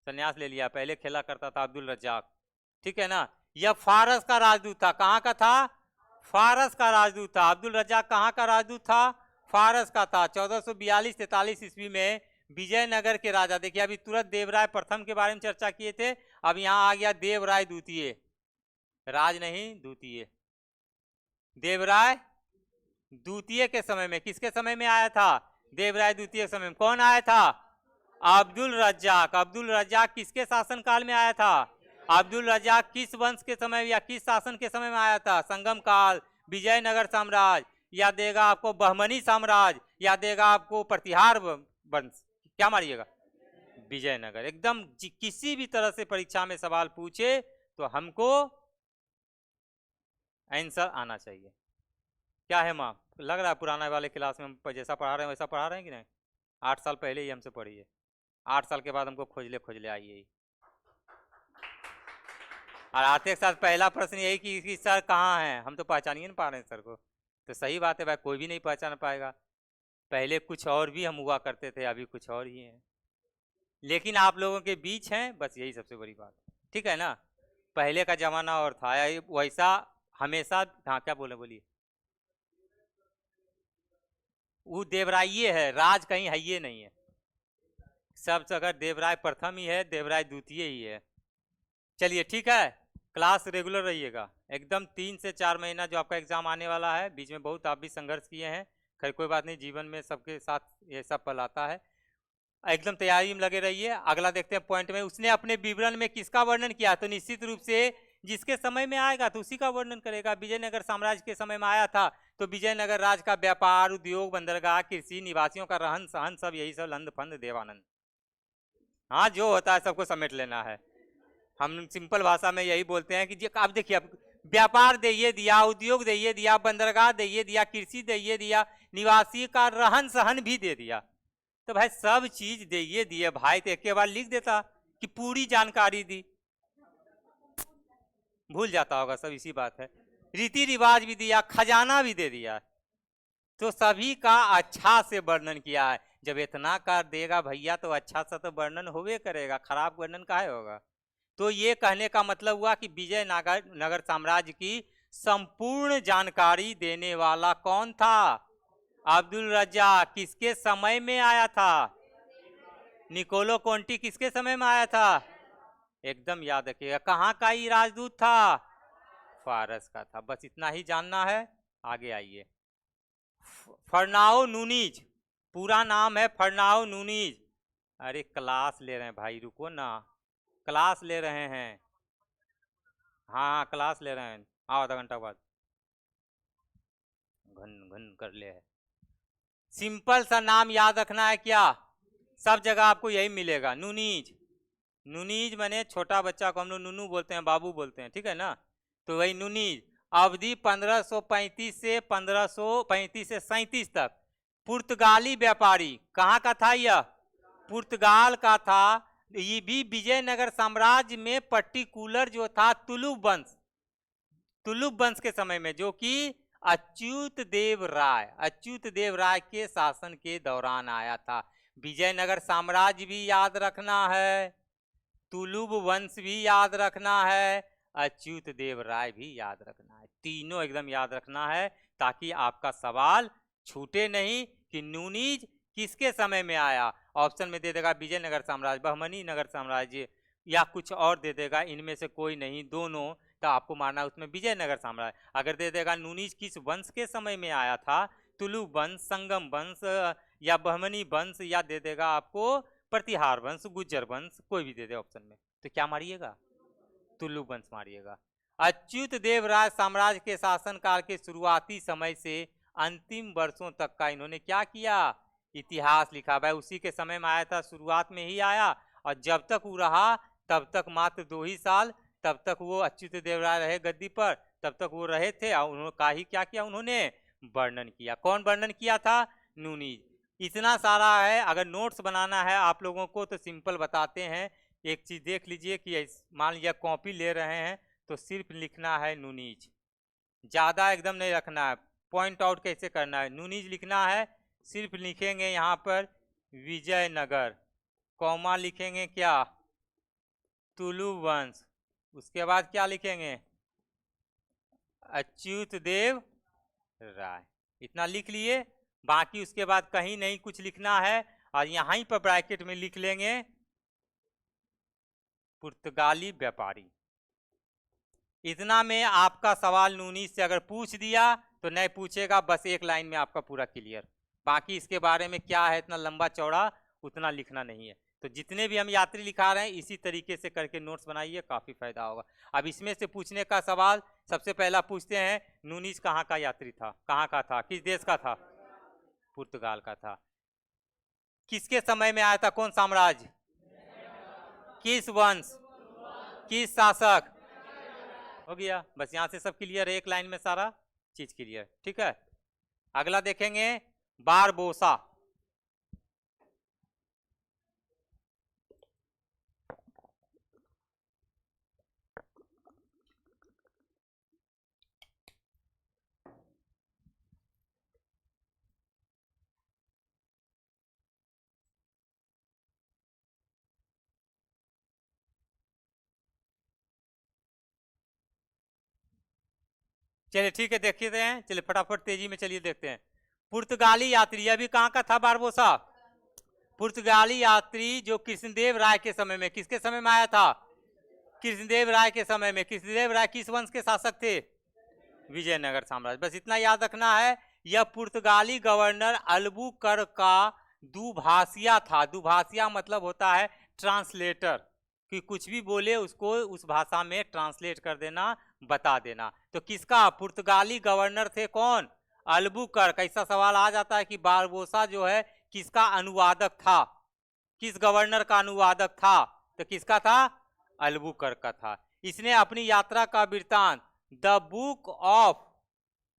संन्यास ले लिया, पहले खेला करता था अब्दुल रज्जाक, ठीक है ना। यह फारस का राजदूत था। कहाँ का था? फारस का राजदूत था। अब्दुल रज्जाक कहाँ का राजदूत था? फारस का था। 1442-43 ईस्वी में विजयनगर के राजा, देखिए अभी तुरंत देवराय प्रथम के बारे में चर्चा किए थे, अब यहाँ आ गया देवराय द्वितीय, राज नहीं द्वितीय। देवराय द्वितीय के समय में, किसके समय में आया था? देवराय द्वितीय के समय में। कौन आया था? अब्दुल रज्जाक। अब्दुल रज्जाक किसके शासन काल में आया था? अब्दुल रज्जाक किस वंश के समय या किस शासन के समय में आया था? संगम काल, विजयनगर साम्राज्य, या देगा आपको बहमनी साम्राज्य, या देगा आपको प्रतिहार वंश, क्या मारिएगा? विजयनगर। एकदम किसी भी तरह से परीक्षा में सवाल पूछे तो हमको आंसर आना चाहिए। क्या है माँ, लग रहा है पुराने वाले क्लास में हम जैसा पढ़ा रहे हैं वैसा पढ़ा रहे हैं कि नहीं? 8 साल पहले ही हमसे पढ़ी है, 8 साल के बाद हमको खोजले आइए। और आते के साथ पहला प्रश्न यही कि सर कहाँ हैं, हम तो पहचान ही नहीं पा रहे हैं सर को। तो सही बात है भाई, कोई भी नहीं पहचान पाएगा। पहले कुछ और भी हम हुआ करते थे, अभी कुछ और ही हैं, लेकिन आप लोगों के बीच हैं, बस यही सबसे बड़ी बात, ठीक है ना। पहले का जमाना और था, वैसा हमेशा। हाँ क्या बोले, बोलिए। वो देवराय है, राज कहीं है ये नहीं है। सब जगह देवराय प्रथम ही है, देवराय द्वितीय ही है। चलिए ठीक है, क्लास रेगुलर रहिएगा एकदम। 3 से 4 महीना जो आपका एग्जाम आने वाला है, बीच में बहुत आप भी संघर्ष किए हैं, खैर कोई बात नहीं, जीवन में सबके साथ ये सब पल आता है। एकदम तैयारी में लगे रहिए। अगला देखते हैं पॉइंट में, उसने अपने विवरण में किसका वर्णन किया? तो निश्चित रूप से जिसके समय में आएगा तो उसी का वर्णन करेगा। विजयनगर साम्राज्य के समय में आया था तो विजयनगर राज का व्यापार, उद्योग, बंदरगाह, कृषि, निवासियों का रहन सहन, सब यही सब लंद फंद देवानंद। हाँ जो होता है सबको समेट लेना है। हम सिंपल भाषा में यही बोलते हैं कि आप देखिए, व्यापार दे दिया, उद्योग दे दिया, बंदरगाह दे दिया, कृषि दे दिया, निवासी का रहन सहन भी दे दिया। तो भाई सब चीज दे दिए भाई, तो एक बार लिख देता कि पूरी जानकारी दी, भूल जाता होगा सब। इसी बात है, रीति रिवाज भी दिया, खजाना भी दे दिया, तो सभी का अच्छा से वर्णन किया है। जब इतना कर देगा भैया तो अच्छा सा तो वर्णन होवे करेगा, खराब वर्णन काहे होगा। तो ये कहने का मतलब हुआ कि विजयनगर साम्राज्य की संपूर्ण जानकारी देने वाला कौन था? अब्दुल रज्जाक। किसके समय में आया था? निकोलो कोंटी किसके समय में आया था? एकदम याद रखिएगा। कहाँ का ही राजदूत था? फारस का था। बस इतना ही जानना है, आगे आइए। फर्नाओ नूनीज, पूरा नाम है फर्नाओ नूनीज। अरे क्लास ले रहे हैं भाई, रुको ना, क्लास ले रहे हैं। हाँ क्लास ले रहे हैं, आओ आधा घंटा बाद। घन घन कर ले है। सिंपल सा नाम याद रखना है, क्या? सब जगह आपको यही मिलेगा, नूनीज। नूनीज माने छोटा बच्चा को हम लोग नूनू बोलते हैं, बाबू बोलते हैं, ठीक है ना। तो वही नूनीज। अवधि 1535 से 37 तक। पुर्तगाली व्यापारी, कहाँ का था यह? पुर्तगाल का था। ये भी विजयनगर साम्राज्य में पर्टिकुलर जो था तुलुब वंश, तुलुब वंश के समय में, जो कि अच्युत देव राय के शासन के दौरान आया था। विजयनगर साम्राज्य भी याद रखना है, तुलुब वंश भी याद रखना है, अच्युत देव राय भी याद रखना है, तीनों एकदम याद रखना है, ताकि आपका सवाल छूटे नहीं कि नूनीज किसके समय में आया। ऑप्शन में दे देगा विजयनगर साम्राज्य, बहमनी नगर साम्राज्य, या कुछ और दे देगा, इनमें से कोई नहीं, दोनों, तो आपको मारना उसमें विजयनगर साम्राज्य। अगर दे देगा नूनीज किस वंश के समय में आया था, तुलुब वंश, संगम वंश, या बहमनी वंश, या दे देगा आपको प्रतिहार वंश, गुज्जर वंश, कोई भी दे दे ऑप्शन में, तो क्या मारिएगा? तुलुब वंश मारिएगा। अच्युत देव राय साम्राज्य के शासनकाल के शुरुआती समय से अंतिम वर्षों तक का इन्होंने क्या किया? इतिहास लिखा। भाई उसी के समय में आया था, शुरुआत में ही आया, और जब तक वो रहा तब तक मात्र 2 ही साल, तब तक वो अच्युत देव राय रहे गद्दी पर, तब तक वो रहे थे, और उन्होंने का ही क्या किया? उन्होंने वर्णन किया। कौन वर्णन किया था? नूनीज। इतना सारा है, अगर नोट्स बनाना है आप लोगों को तो सिंपल बताते हैं। एक चीज देख लीजिए कि मान लिया कॉपी ले रहे हैं तो सिर्फ लिखना है नूनीज, ज़्यादा एकदम नहीं रखना है। पॉइंट आउट कैसे करना है? नूनीज लिखना है, सिर्फ लिखेंगे यहाँ पर विजयनगर, कॉमा लिखेंगे क्या? तुलु वंश। उसके बाद क्या लिखेंगे? अच्युत देव राय। इतना लिख लिए, बाकी उसके बाद कहीं नहीं कुछ लिखना है, और यहीं पर ब्रैकेट में लिख लेंगे पुर्तगाली व्यापारी। इतना में आपका सवाल नूनीस से अगर पूछ दिया तो नहीं पूछेगा, बस एक लाइन में आपका पूरा क्लियर। बाकी इसके बारे में क्या है इतना लंबा चौड़ा उतना लिखना नहीं है। तो जितने भी हम यात्री लिखा रहे हैं इसी तरीके से करके नोट्स बनाइए, काफ़ी फायदा होगा। अब इसमें से पूछने का सवाल सबसे पहला पूछते हैं, नूनीस कहाँ का यात्री था? कहाँ का था? किस देश का था? पुर्तगाल का था। किसके समय में आया था? कौन साम्राज्य? किस वंश? किस शासक? हो गया, बस यहाँ से सब क्लियर है, एक लाइन में सारा चीज क्लियर। ठीक है, अगला देखेंगे बारबोसा। चलिए ठीक है, देखते हैं, चलिए फटाफट तेजी में चलिए देखते हैं। पुर्तगाली यात्री, अभी कहाँ का था बारबोसा? पुर्तगाली यात्री जो कृष्णदेव राय के समय में, किसके समय में आया था? कृष्णदेव राय के समय में। कृष्णदेव राय किस वंश के शासक थे? विजयनगर साम्राज्य। बस इतना याद रखना है, यह पुर्तगाली गवर्नर अल्बुकर्क का दुभाषिया था। दुभाषिया मतलब होता है ट्रांसलेटर, कि कुछ भी बोले उसको उस भाषा में ट्रांसलेट कर देना, बता देना। तो किसका? पुर्तगाली गवर्नर थे कौन? अल्बुकर्क। ऐसा सवाल आ जाता है कि बारबोसा जो है किसका अनुवादक था? किस गवर्नर का अनुवादक था? तो किसका था? अल्बुकर्क का था। इसने अपनी यात्रा का वृत्तांत द बुक ऑफ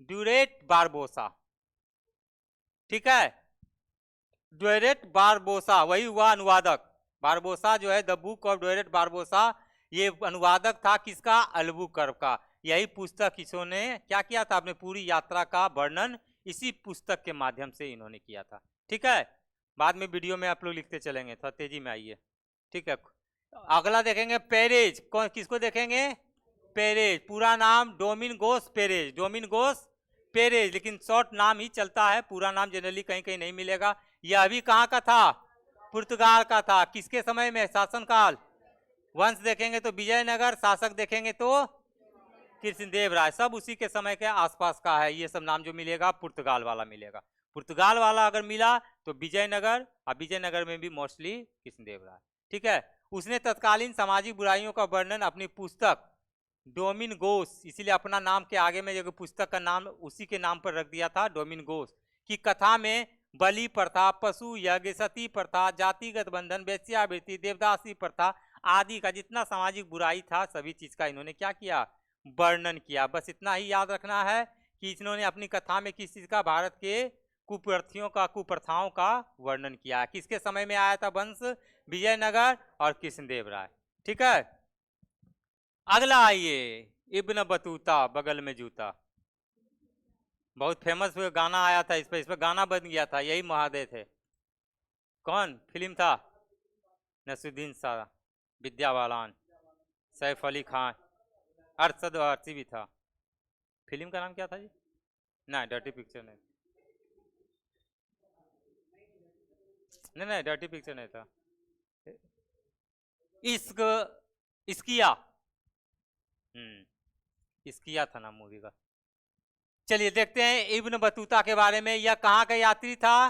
ड्यूरेट बारबोसा, ठीक है, ड्यूरेट बारबोसा वही हुआ अनुवादक। बारबोसा जो है द बुक ऑफ ड्यूरेट बारबोसा, ये अनुवादक था किसका? अल्बुकर्क का। यही पुस्तक इन्होंने क्या किया था? अपने पूरी यात्रा का वर्णन इसी पुस्तक के माध्यम से इन्होंने किया था। ठीक है, बाद में वीडियो में आप लोग लिखते चलेंगे, थोड़ा तेजी में आइए। ठीक है, अगला देखेंगे पेरेज। कौन, किसको देखेंगे? पेरेज। पूरा नाम डोमिंगोस पेरेज। डोमिंगोस पेरेज, लेकिन शॉर्ट नाम ही चलता है, पूरा नाम जनरली कहीं कहीं नहीं मिलेगा। यह अभी कहाँ का था? पुर्तगाल का था। किसके समय में? शासनकाल। वंश देखेंगे तो विजयनगर, शासक देखेंगे तो कृष्णदेव राय, सब उसी के समय के आसपास का है। ये सब नाम जो मिलेगा पुर्तगाल वाला मिलेगा। पुर्तगाल वाला अगर मिला तो विजयनगर, और विजयनगर में भी मोस्टली कृष्णदेव राय। ठीक है, उसने तत्कालीन सामाजिक बुराइयों का वर्णन अपनी पुस्तक डोमिनगोस, इसीलिए अपना नाम के आगे में जो पुस्तक का नाम उसी के नाम पर रख दिया था, डोमिनगोस की कथा में बलि प्रथा, पशु यज्ञ, सती प्रथा, जातिगत बंधन, वेश्यावृत्ति, देवदासी प्रथा आदि का जितना सामाजिक बुराई था सभी चीज का इन्होंने क्या किया? वर्णन किया। बस इतना ही याद रखना है कि इन्होंने अपनी कथा में किस चीज का? भारत के कुप्रथियों का, कुप्रथाओं का वर्णन किया। किसके समय में आया था वंश? विजयनगर और कृष्णदेव राय। ठीक है, अगला आइए इब्न बतूता, बगल में जूता। बहुत फेमस गाना आया था इस पर गाना बन गया था, यही महादेव थे। कौन फिल्म था? नसरुद्दीन शाह, विद्या बालन, सैफ अली खान, अरशद वारसी भी था। फिल्म का नाम क्या था जी? ना, डर्टी पिक्चर नहीं, नहीं डर्टी पिक्चर नहीं था। इश्क, इश्किया, इश्किया था नाम मूवी का। चलिए देखते हैं इब्न बतूता के बारे में। यह कहाँ का यात्री था?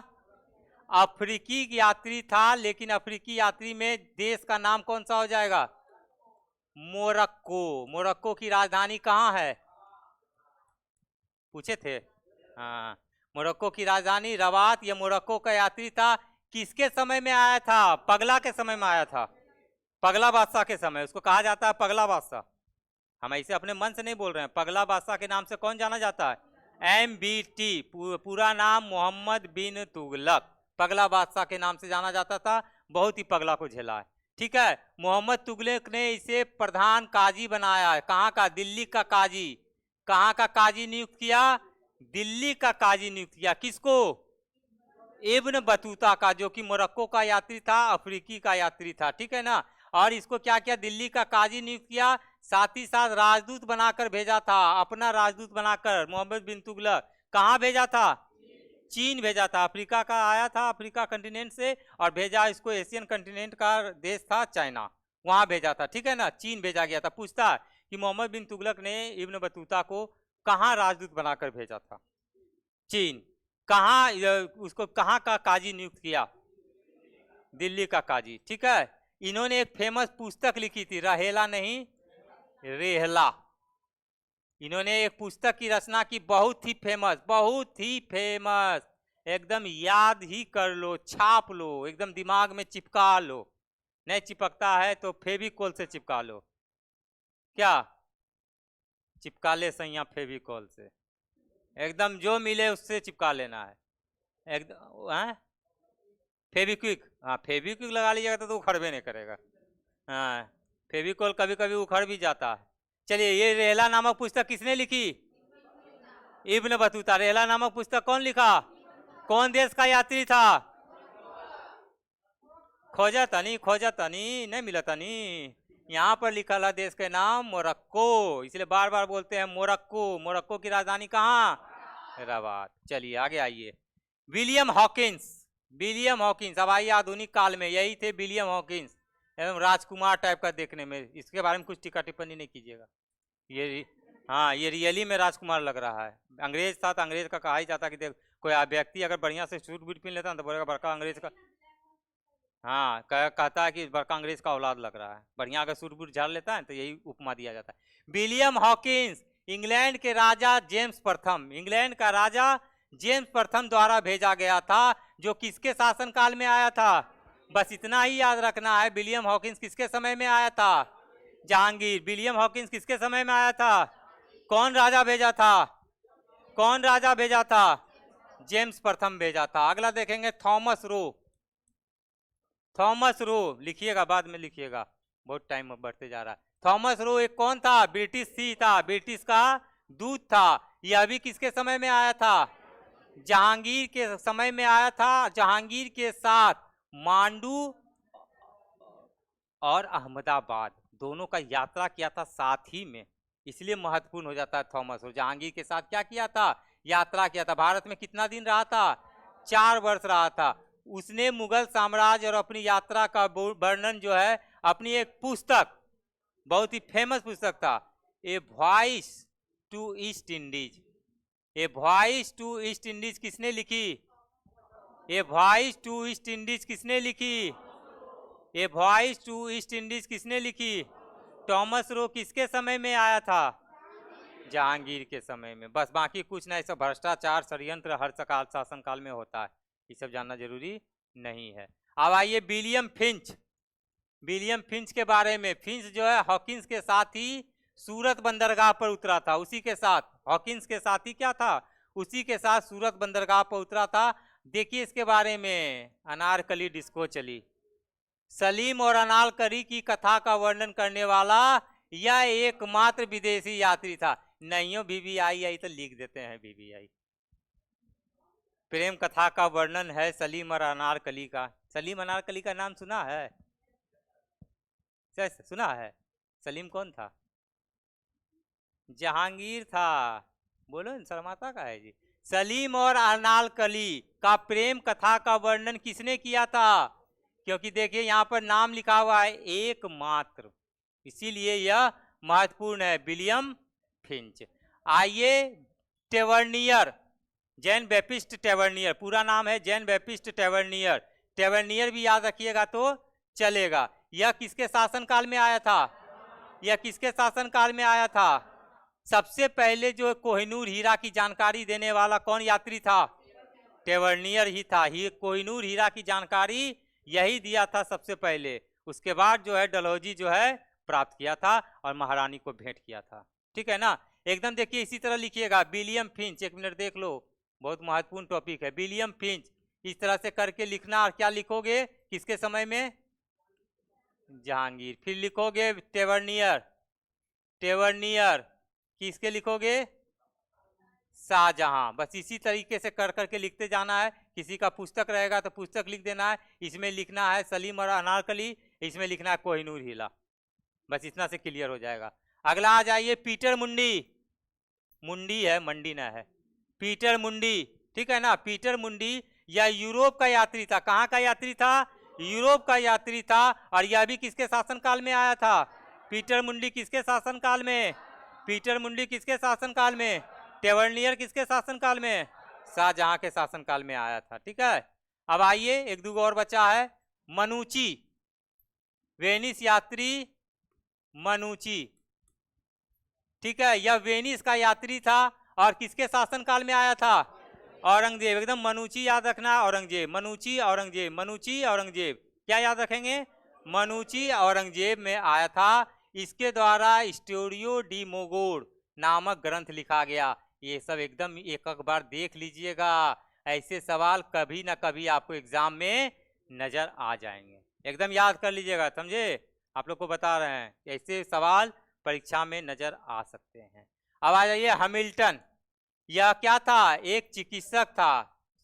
अफ्रीकी यात्री था, लेकिन अफ्रीकी यात्री में देश का नाम कौन सा हो जाएगा? मोरक्को। मोरक्को की राजधानी कहाँ है? पूछे थे, हाँ, मोरक्को की राजधानी रबात। यह मोरक्को का यात्री था। किसके समय में आया था? पगला के समय में आया था। पगला बादशाह के समय, उसको कहा जाता है पगला बादशाह। हम ऐसे अपने मन से नहीं बोल रहे हैं, पगला बादशाह के नाम से कौन जाना जाता है? MBT, पूरा नाम मोहम्मद बिन तुगलक, पगला बादशाह के नाम से जाना जाता था। बहुत ही पगला को झेला है। ठीक है, मोहम्मद तुगलक ने इसे प्रधान काजी बनाया है। कहाँ का? दिल्ली का काजी। कहाँ का काजी नियुक्त किया? दिल्ली का काजी नियुक्त किया। किसको? इब्न बतूता का, जो कि मोरक्को का यात्री था, अफ्रीकी का यात्री था। ठीक है ना, और इसको क्या किया, दिल्ली का काजी नियुक्त किया, साथ ही साथ राजदूत बनाकर भेजा था, अपना राजदूत बनाकर मोहम्मद बिन तुगलक। कहाँ भेजा था? चीन भेजा था। अफ्रीका का आया था, अफ्रीका कंटिनेंट से, और भेजा इसको एशियन कंटिनेंट का देश था चाइना, वहां भेजा था, ठीक है ना, चीन भेजा गया था। पूछता कि मोहम्मद बिन तुगलक ने इब्न बतूता को कहाँ राजदूत बनाकर भेजा था? चीन। कहाँ उसको कहाँ का काजी नियुक्त किया? दिल्ली का काजी, ठीक है। इन्होंने एक फेमस पुस्तक लिखी थी, रहेला नहीं रेहला। इन्होंने एक पुस्तक की रचना की, बहुत ही फेमस, बहुत ही फेमस, एकदम याद ही कर लो, छाप लो, एकदम दिमाग में चिपका लो। नहीं चिपकता है तो फेविकोल से चिपका लो। क्या चिपका ले सैया? फेविकोल से एकदम जो मिले उससे चिपका लेना है एकदम। फेविक्विक, हाँ फेविक्विक लगा लीजिएगा तो उखड़बे नहीं करेगा। हाँ फेविकोल कभी कभी उखड़ भी जाता है। चलिए, ये रेहला नामक पुस्तक किसने लिखी? Ibn Battuta. रेहला नामक पुस्तक कौन लिखा? कौन देश का यात्री था? खोजा तनी, खोजा तनी, नहीं मिला तनी। यहाँ पर लिखा है देश के नाम मोरक्को, इसलिए बार बार बोलते हैं मोरक्को। मोरक्को की राजधानी कहाँ? रबात। चलिए आगे आइए। William Hawkins. विलियम हॉकिंस, अब आइए आधुनिक काल में, यही थे विलियम हॉकिंस, एकदम राजकुमार टाइप का देखने में। इसके बारे में कुछ टीका टिप्पणी नहीं कीजिएगा। ये हाँ, ये रियली में राजकुमार लग रहा है। अंग्रेज था तो अंग्रेज का कहा ही जाता कि देख, कोई व्यक्ति अगर बढ़िया से सूट बूट पहन लेता ना तो बोलेगा बड़का अंग्रेज का, हाँ कहता है कि बड़का अंग्रेज का औलाद लग रहा है। बढ़िया अगर सूट बूट झाड़ लेता है तो यही उपमा दिया जाता है। विलियम हॉकिंस इंग्लैंड के राजा जेम्स प्रथम, इंग्लैंड का राजा जेम्स प्रथम द्वारा भेजा गया था, जो किसके शासन काल में आया था? बस इतना ही याद रखना है। विलियम हॉकिंस किसके समय में आया था? जहांगीर। विलियम हॉकिंस किसके समय में आया था? कौन राजा भेजा था? कौन राजा भेजा था? जेम्स प्रथम भेजा था। अगला देखेंगे थॉमस रो। थॉमस रो लिखिएगा, बाद में लिखिएगा, बहुत टाइम बढ़ते जा रहा है। थॉमस रो एक कौन था? ब्रिटिश सी था, ब्रिटिश का दूत था। यह भी किसके समय में आया था? जहांगीर के समय में आया था। जहांगीर के साथ मांडू और अहमदाबाद दोनों का यात्रा किया था साथ ही में, इसलिए महत्वपूर्ण हो जाता है थॉमस रो। जहांगीर के साथ क्या किया था? यात्रा किया था। भारत में कितना दिन रहा था? 4 वर्ष रहा था। उसने मुगल साम्राज्य और अपनी यात्रा का वर्णन जो है अपनी एक पुस्तक, बहुत ही फेमस पुस्तक था, a voyage to East Indies. A voyage to East Indies किसने लिखी? A voyage to East Indies किसने लिखी? A voyage to East Indies किसने लिखी? Thomas Roe. किसके समय में आया था? जहांगीर के समय में। बस बाकी कुछ नहीं, सब भ्रष्टाचार षड्यंत्र हर सकाल शासन काल में होता है, ये सब जानना जरूरी नहीं है। अब आइए विलियम फिंच। विलियम फिंच के बारे में। फिंच जो है हॉकिंस के साथ ही सूरत बंदरगाह पर उतरा था। उसी के साथ, हॉकिंस के साथ ही क्या था? उसी के साथ सूरत बंदरगाह पर उतरा था। देखिए इसके बारे में, अनारकली डिस्को चली। सलीम और अनारकली की कथा का वर्णन करने वाला यह एकमात्र विदेशी यात्री था। नहीं हो बीबीआई आई तो लिख देते हैं बीबीआई। प्रेम कथा का वर्णन है सलीम और अनारकली का। सलीम अनारकली का नाम सुना है? सुना है? सलीम कौन था? जहांगीर था। बोलो शर्माता का है जी। सलीम और अनारकली का प्रेम कथा का वर्णन किसने किया था? क्योंकि देखिए यहाँ पर नाम लिखा हुआ है एकमात्र, इसीलिए यह महत्वपूर्ण है, विलियम फिंच। आइए टेवर्नियर, जैन बैप्टिस्ट टेवर्नियर, पूरा नाम है जैन बैप्टिस्ट टेवर्नियर। टेवर्नियर भी याद रखिएगा तो चलेगा। यह किसके शासनकाल में आया था? यह किसके शासनकाल में आया था? सबसे पहले जो कोहिनूर हीरा की जानकारी देने वाला कौन यात्री था? टेवर्नियर ही था। कोहिनूर हीरा की जानकारी यही दिया था सबसे पहले। उसके बाद जो है डलहौजी जो है प्राप्त किया था और महारानी को भेंट किया था। ठीक है ना? एकदम देखिए इसी तरह लिखिएगा विलियम फिंच। एक मिनट देख लो, बहुत महत्वपूर्ण टॉपिक है। विलियम फिंच इस तरह से करके लिखना। और क्या लिखोगे? किसके समय में? जहांगीर। फिर लिखोगे टेवर्नियर। टेवर्नियर किसके लिखोगे? शाहजहां। बस इसी तरीके से कर करके लिखते जाना है। किसी का पुस्तक रहेगा तो पुस्तक लिख देना है। इसमें लिखना है सलीम और अनारकली, इसमें लिखना है कोहिनूर हिला, बस इतना से क्लियर हो जाएगा। अगला आ जाइए पीटर मुंडी, मुंडी है मंडी ना है, पीटर मुंडी, ठीक है ना। पीटर मुंडी यह यूरोप का यात्री था। कहाँ का यात्री था? यूरोप का यात्री था। और यह भी किसके शासनकाल में आया था? पीटर मुंडी किसके शासनकाल में? पीटर मुंडी किसके शासनकाल में? टेवर्नियर किसके शासनकाल में? शाहजहां के शासनकाल में आया था, ठीक है। अब आइए एक दो और बचा है, मनुची, वेनिस यात्री मनुची, ठीक है। यह वेनिस का यात्री था और किसके शासनकाल में आया था? औरंगजेब। एकदम मनुची याद रखना, औरंगजेब, मनुची औरंगजेब, मनुची औरंगजेब, क्या याद रखेंगे? मनुची औरंगजेब में आया था। इसके द्वारा स्टोरियो डी मोगोर नामक ग्रंथ लिखा गया। ये सब एकदम एक बार देख लीजिएगा, ऐसे सवाल कभी ना कभी आपको एग्जाम में नजर आ जाएंगे, एकदम याद कर लीजिएगा, समझे? आप लोग को बता रहे हैं ऐसे सवाल परीक्षा में नजर आ सकते हैं। अब आ जाइए हैमिल्टन, यह क्या था? एक चिकित्सक था,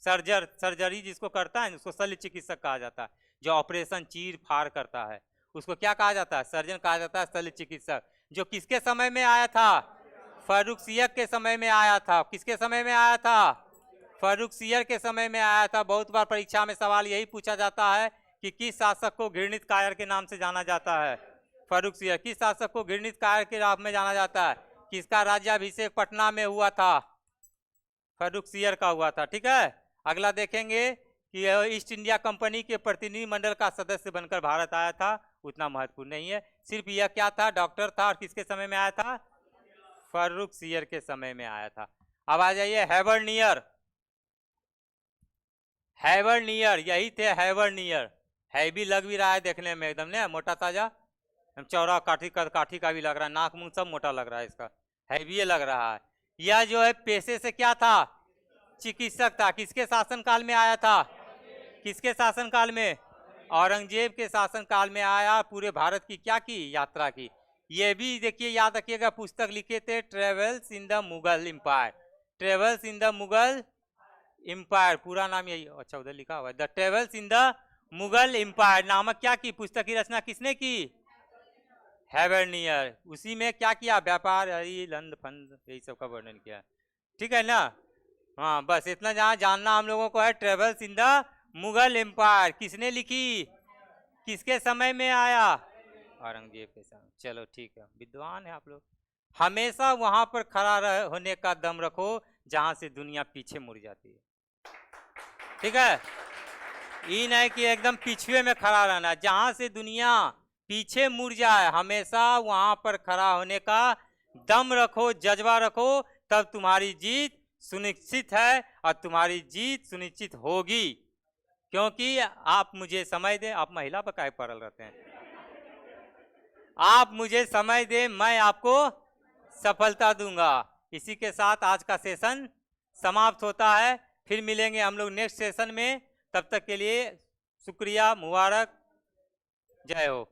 सर्जरी जिसको करता है उसको शल्य चिकित्सक कहा जाता है। जो ऑपरेशन चीर फाड़ करता है उसको क्या कहा जाता है? सर्जन कहा जाता है, शल्य चिकित्सक। जो किसके समय में आया था? फर्रुखसियत के समय में आया था। किसके समय में आया था? फर्रुखसियत के समय में आया था। बहुत बार परीक्षा में सवाल यही पूछा जाता है कि किस शासक को घृणित कायर के नाम से जाना जाता है? फर्रुखसियत। किस शासक को घृणित कायर के नाम में जाना जाता है? किसका राज्याभिषेक पटना में हुआ था? फर्रुखसियत का हुआ था, ठीक है। अगला देखेंगे कि ईस्ट इंडिया कंपनी के प्रतिनिधि मंडल का सदस्य बनकर भारत आया था, उतना महत्वपूर्ण नहीं है। सिर्फ यह क्या था? डॉक्टर था। और किसके समय में आया था? फर्रुखसियत के समय में आया था। अब आ जाइए हैवर्नियर, हैवर्नियर यही थे, हैवर्नियर। है भी लग भी रहा है देखने में एकदम ने मोटा ताजा, चौड़ा काठी का भी लग रहा है, नाक मुंह सब मोटा लग रहा है इसका, है भी लग रहा है। यह जो है पेशे से क्या था? चिकित्सक था। किसके शासनकाल में आया था? किसके शासनकाल में? औरंगजेब के शासनकाल में आया। पूरे भारत की क्या की? यात्रा की। ये भी देखिए याद रखिएगा, पुस्तक लिखे थे travels in the Mughal empire, travels in the Mughal empire, पूरा नाम यही, अच्छा उधर लिखा हुआ है, the travels in the Mughal empire नामक क्या की पुस्तक की रचना किसने की? हैवर्नियर। उसी में क्या किया? व्यापार लंद फंद यही सब का वर्णन किया, ठीक है ना। हाँ बस इतना जहाँ जानना हम लोगों को है। Travels in the Mughal empire किसने लिखी? किसके समय में आया? औरंगजेब के समय। चलो ठीक है, विद्वान है आप लोग। हमेशा वहां पर खड़ा होने का दम रखो जहां से दुनिया पीछे मुड़ जाती है, ठीक है। ये नहीं कि एकदम पीछे में खड़ा रहना, जहां से दुनिया पीछे मुड़ जाए हमेशा वहां पर खड़ा होने का दम रखो, जज्बा रखो, तब तुम्हारी जीत सुनिश्चित है और तुम्हारी जीत सुनिश्चित होगी। क्योंकि आप मुझे समय दें, आप महिला पर काहे पड़ल रहते हैं, आप मुझे समय दें, मैं आपको सफलता दूंगा। इसी के साथ आज का सेशन समाप्त होता है। फिर मिलेंगे हम लोग नेक्स्ट सेशन में, तब तक के लिए शुक्रिया, मुबारक, जय हो।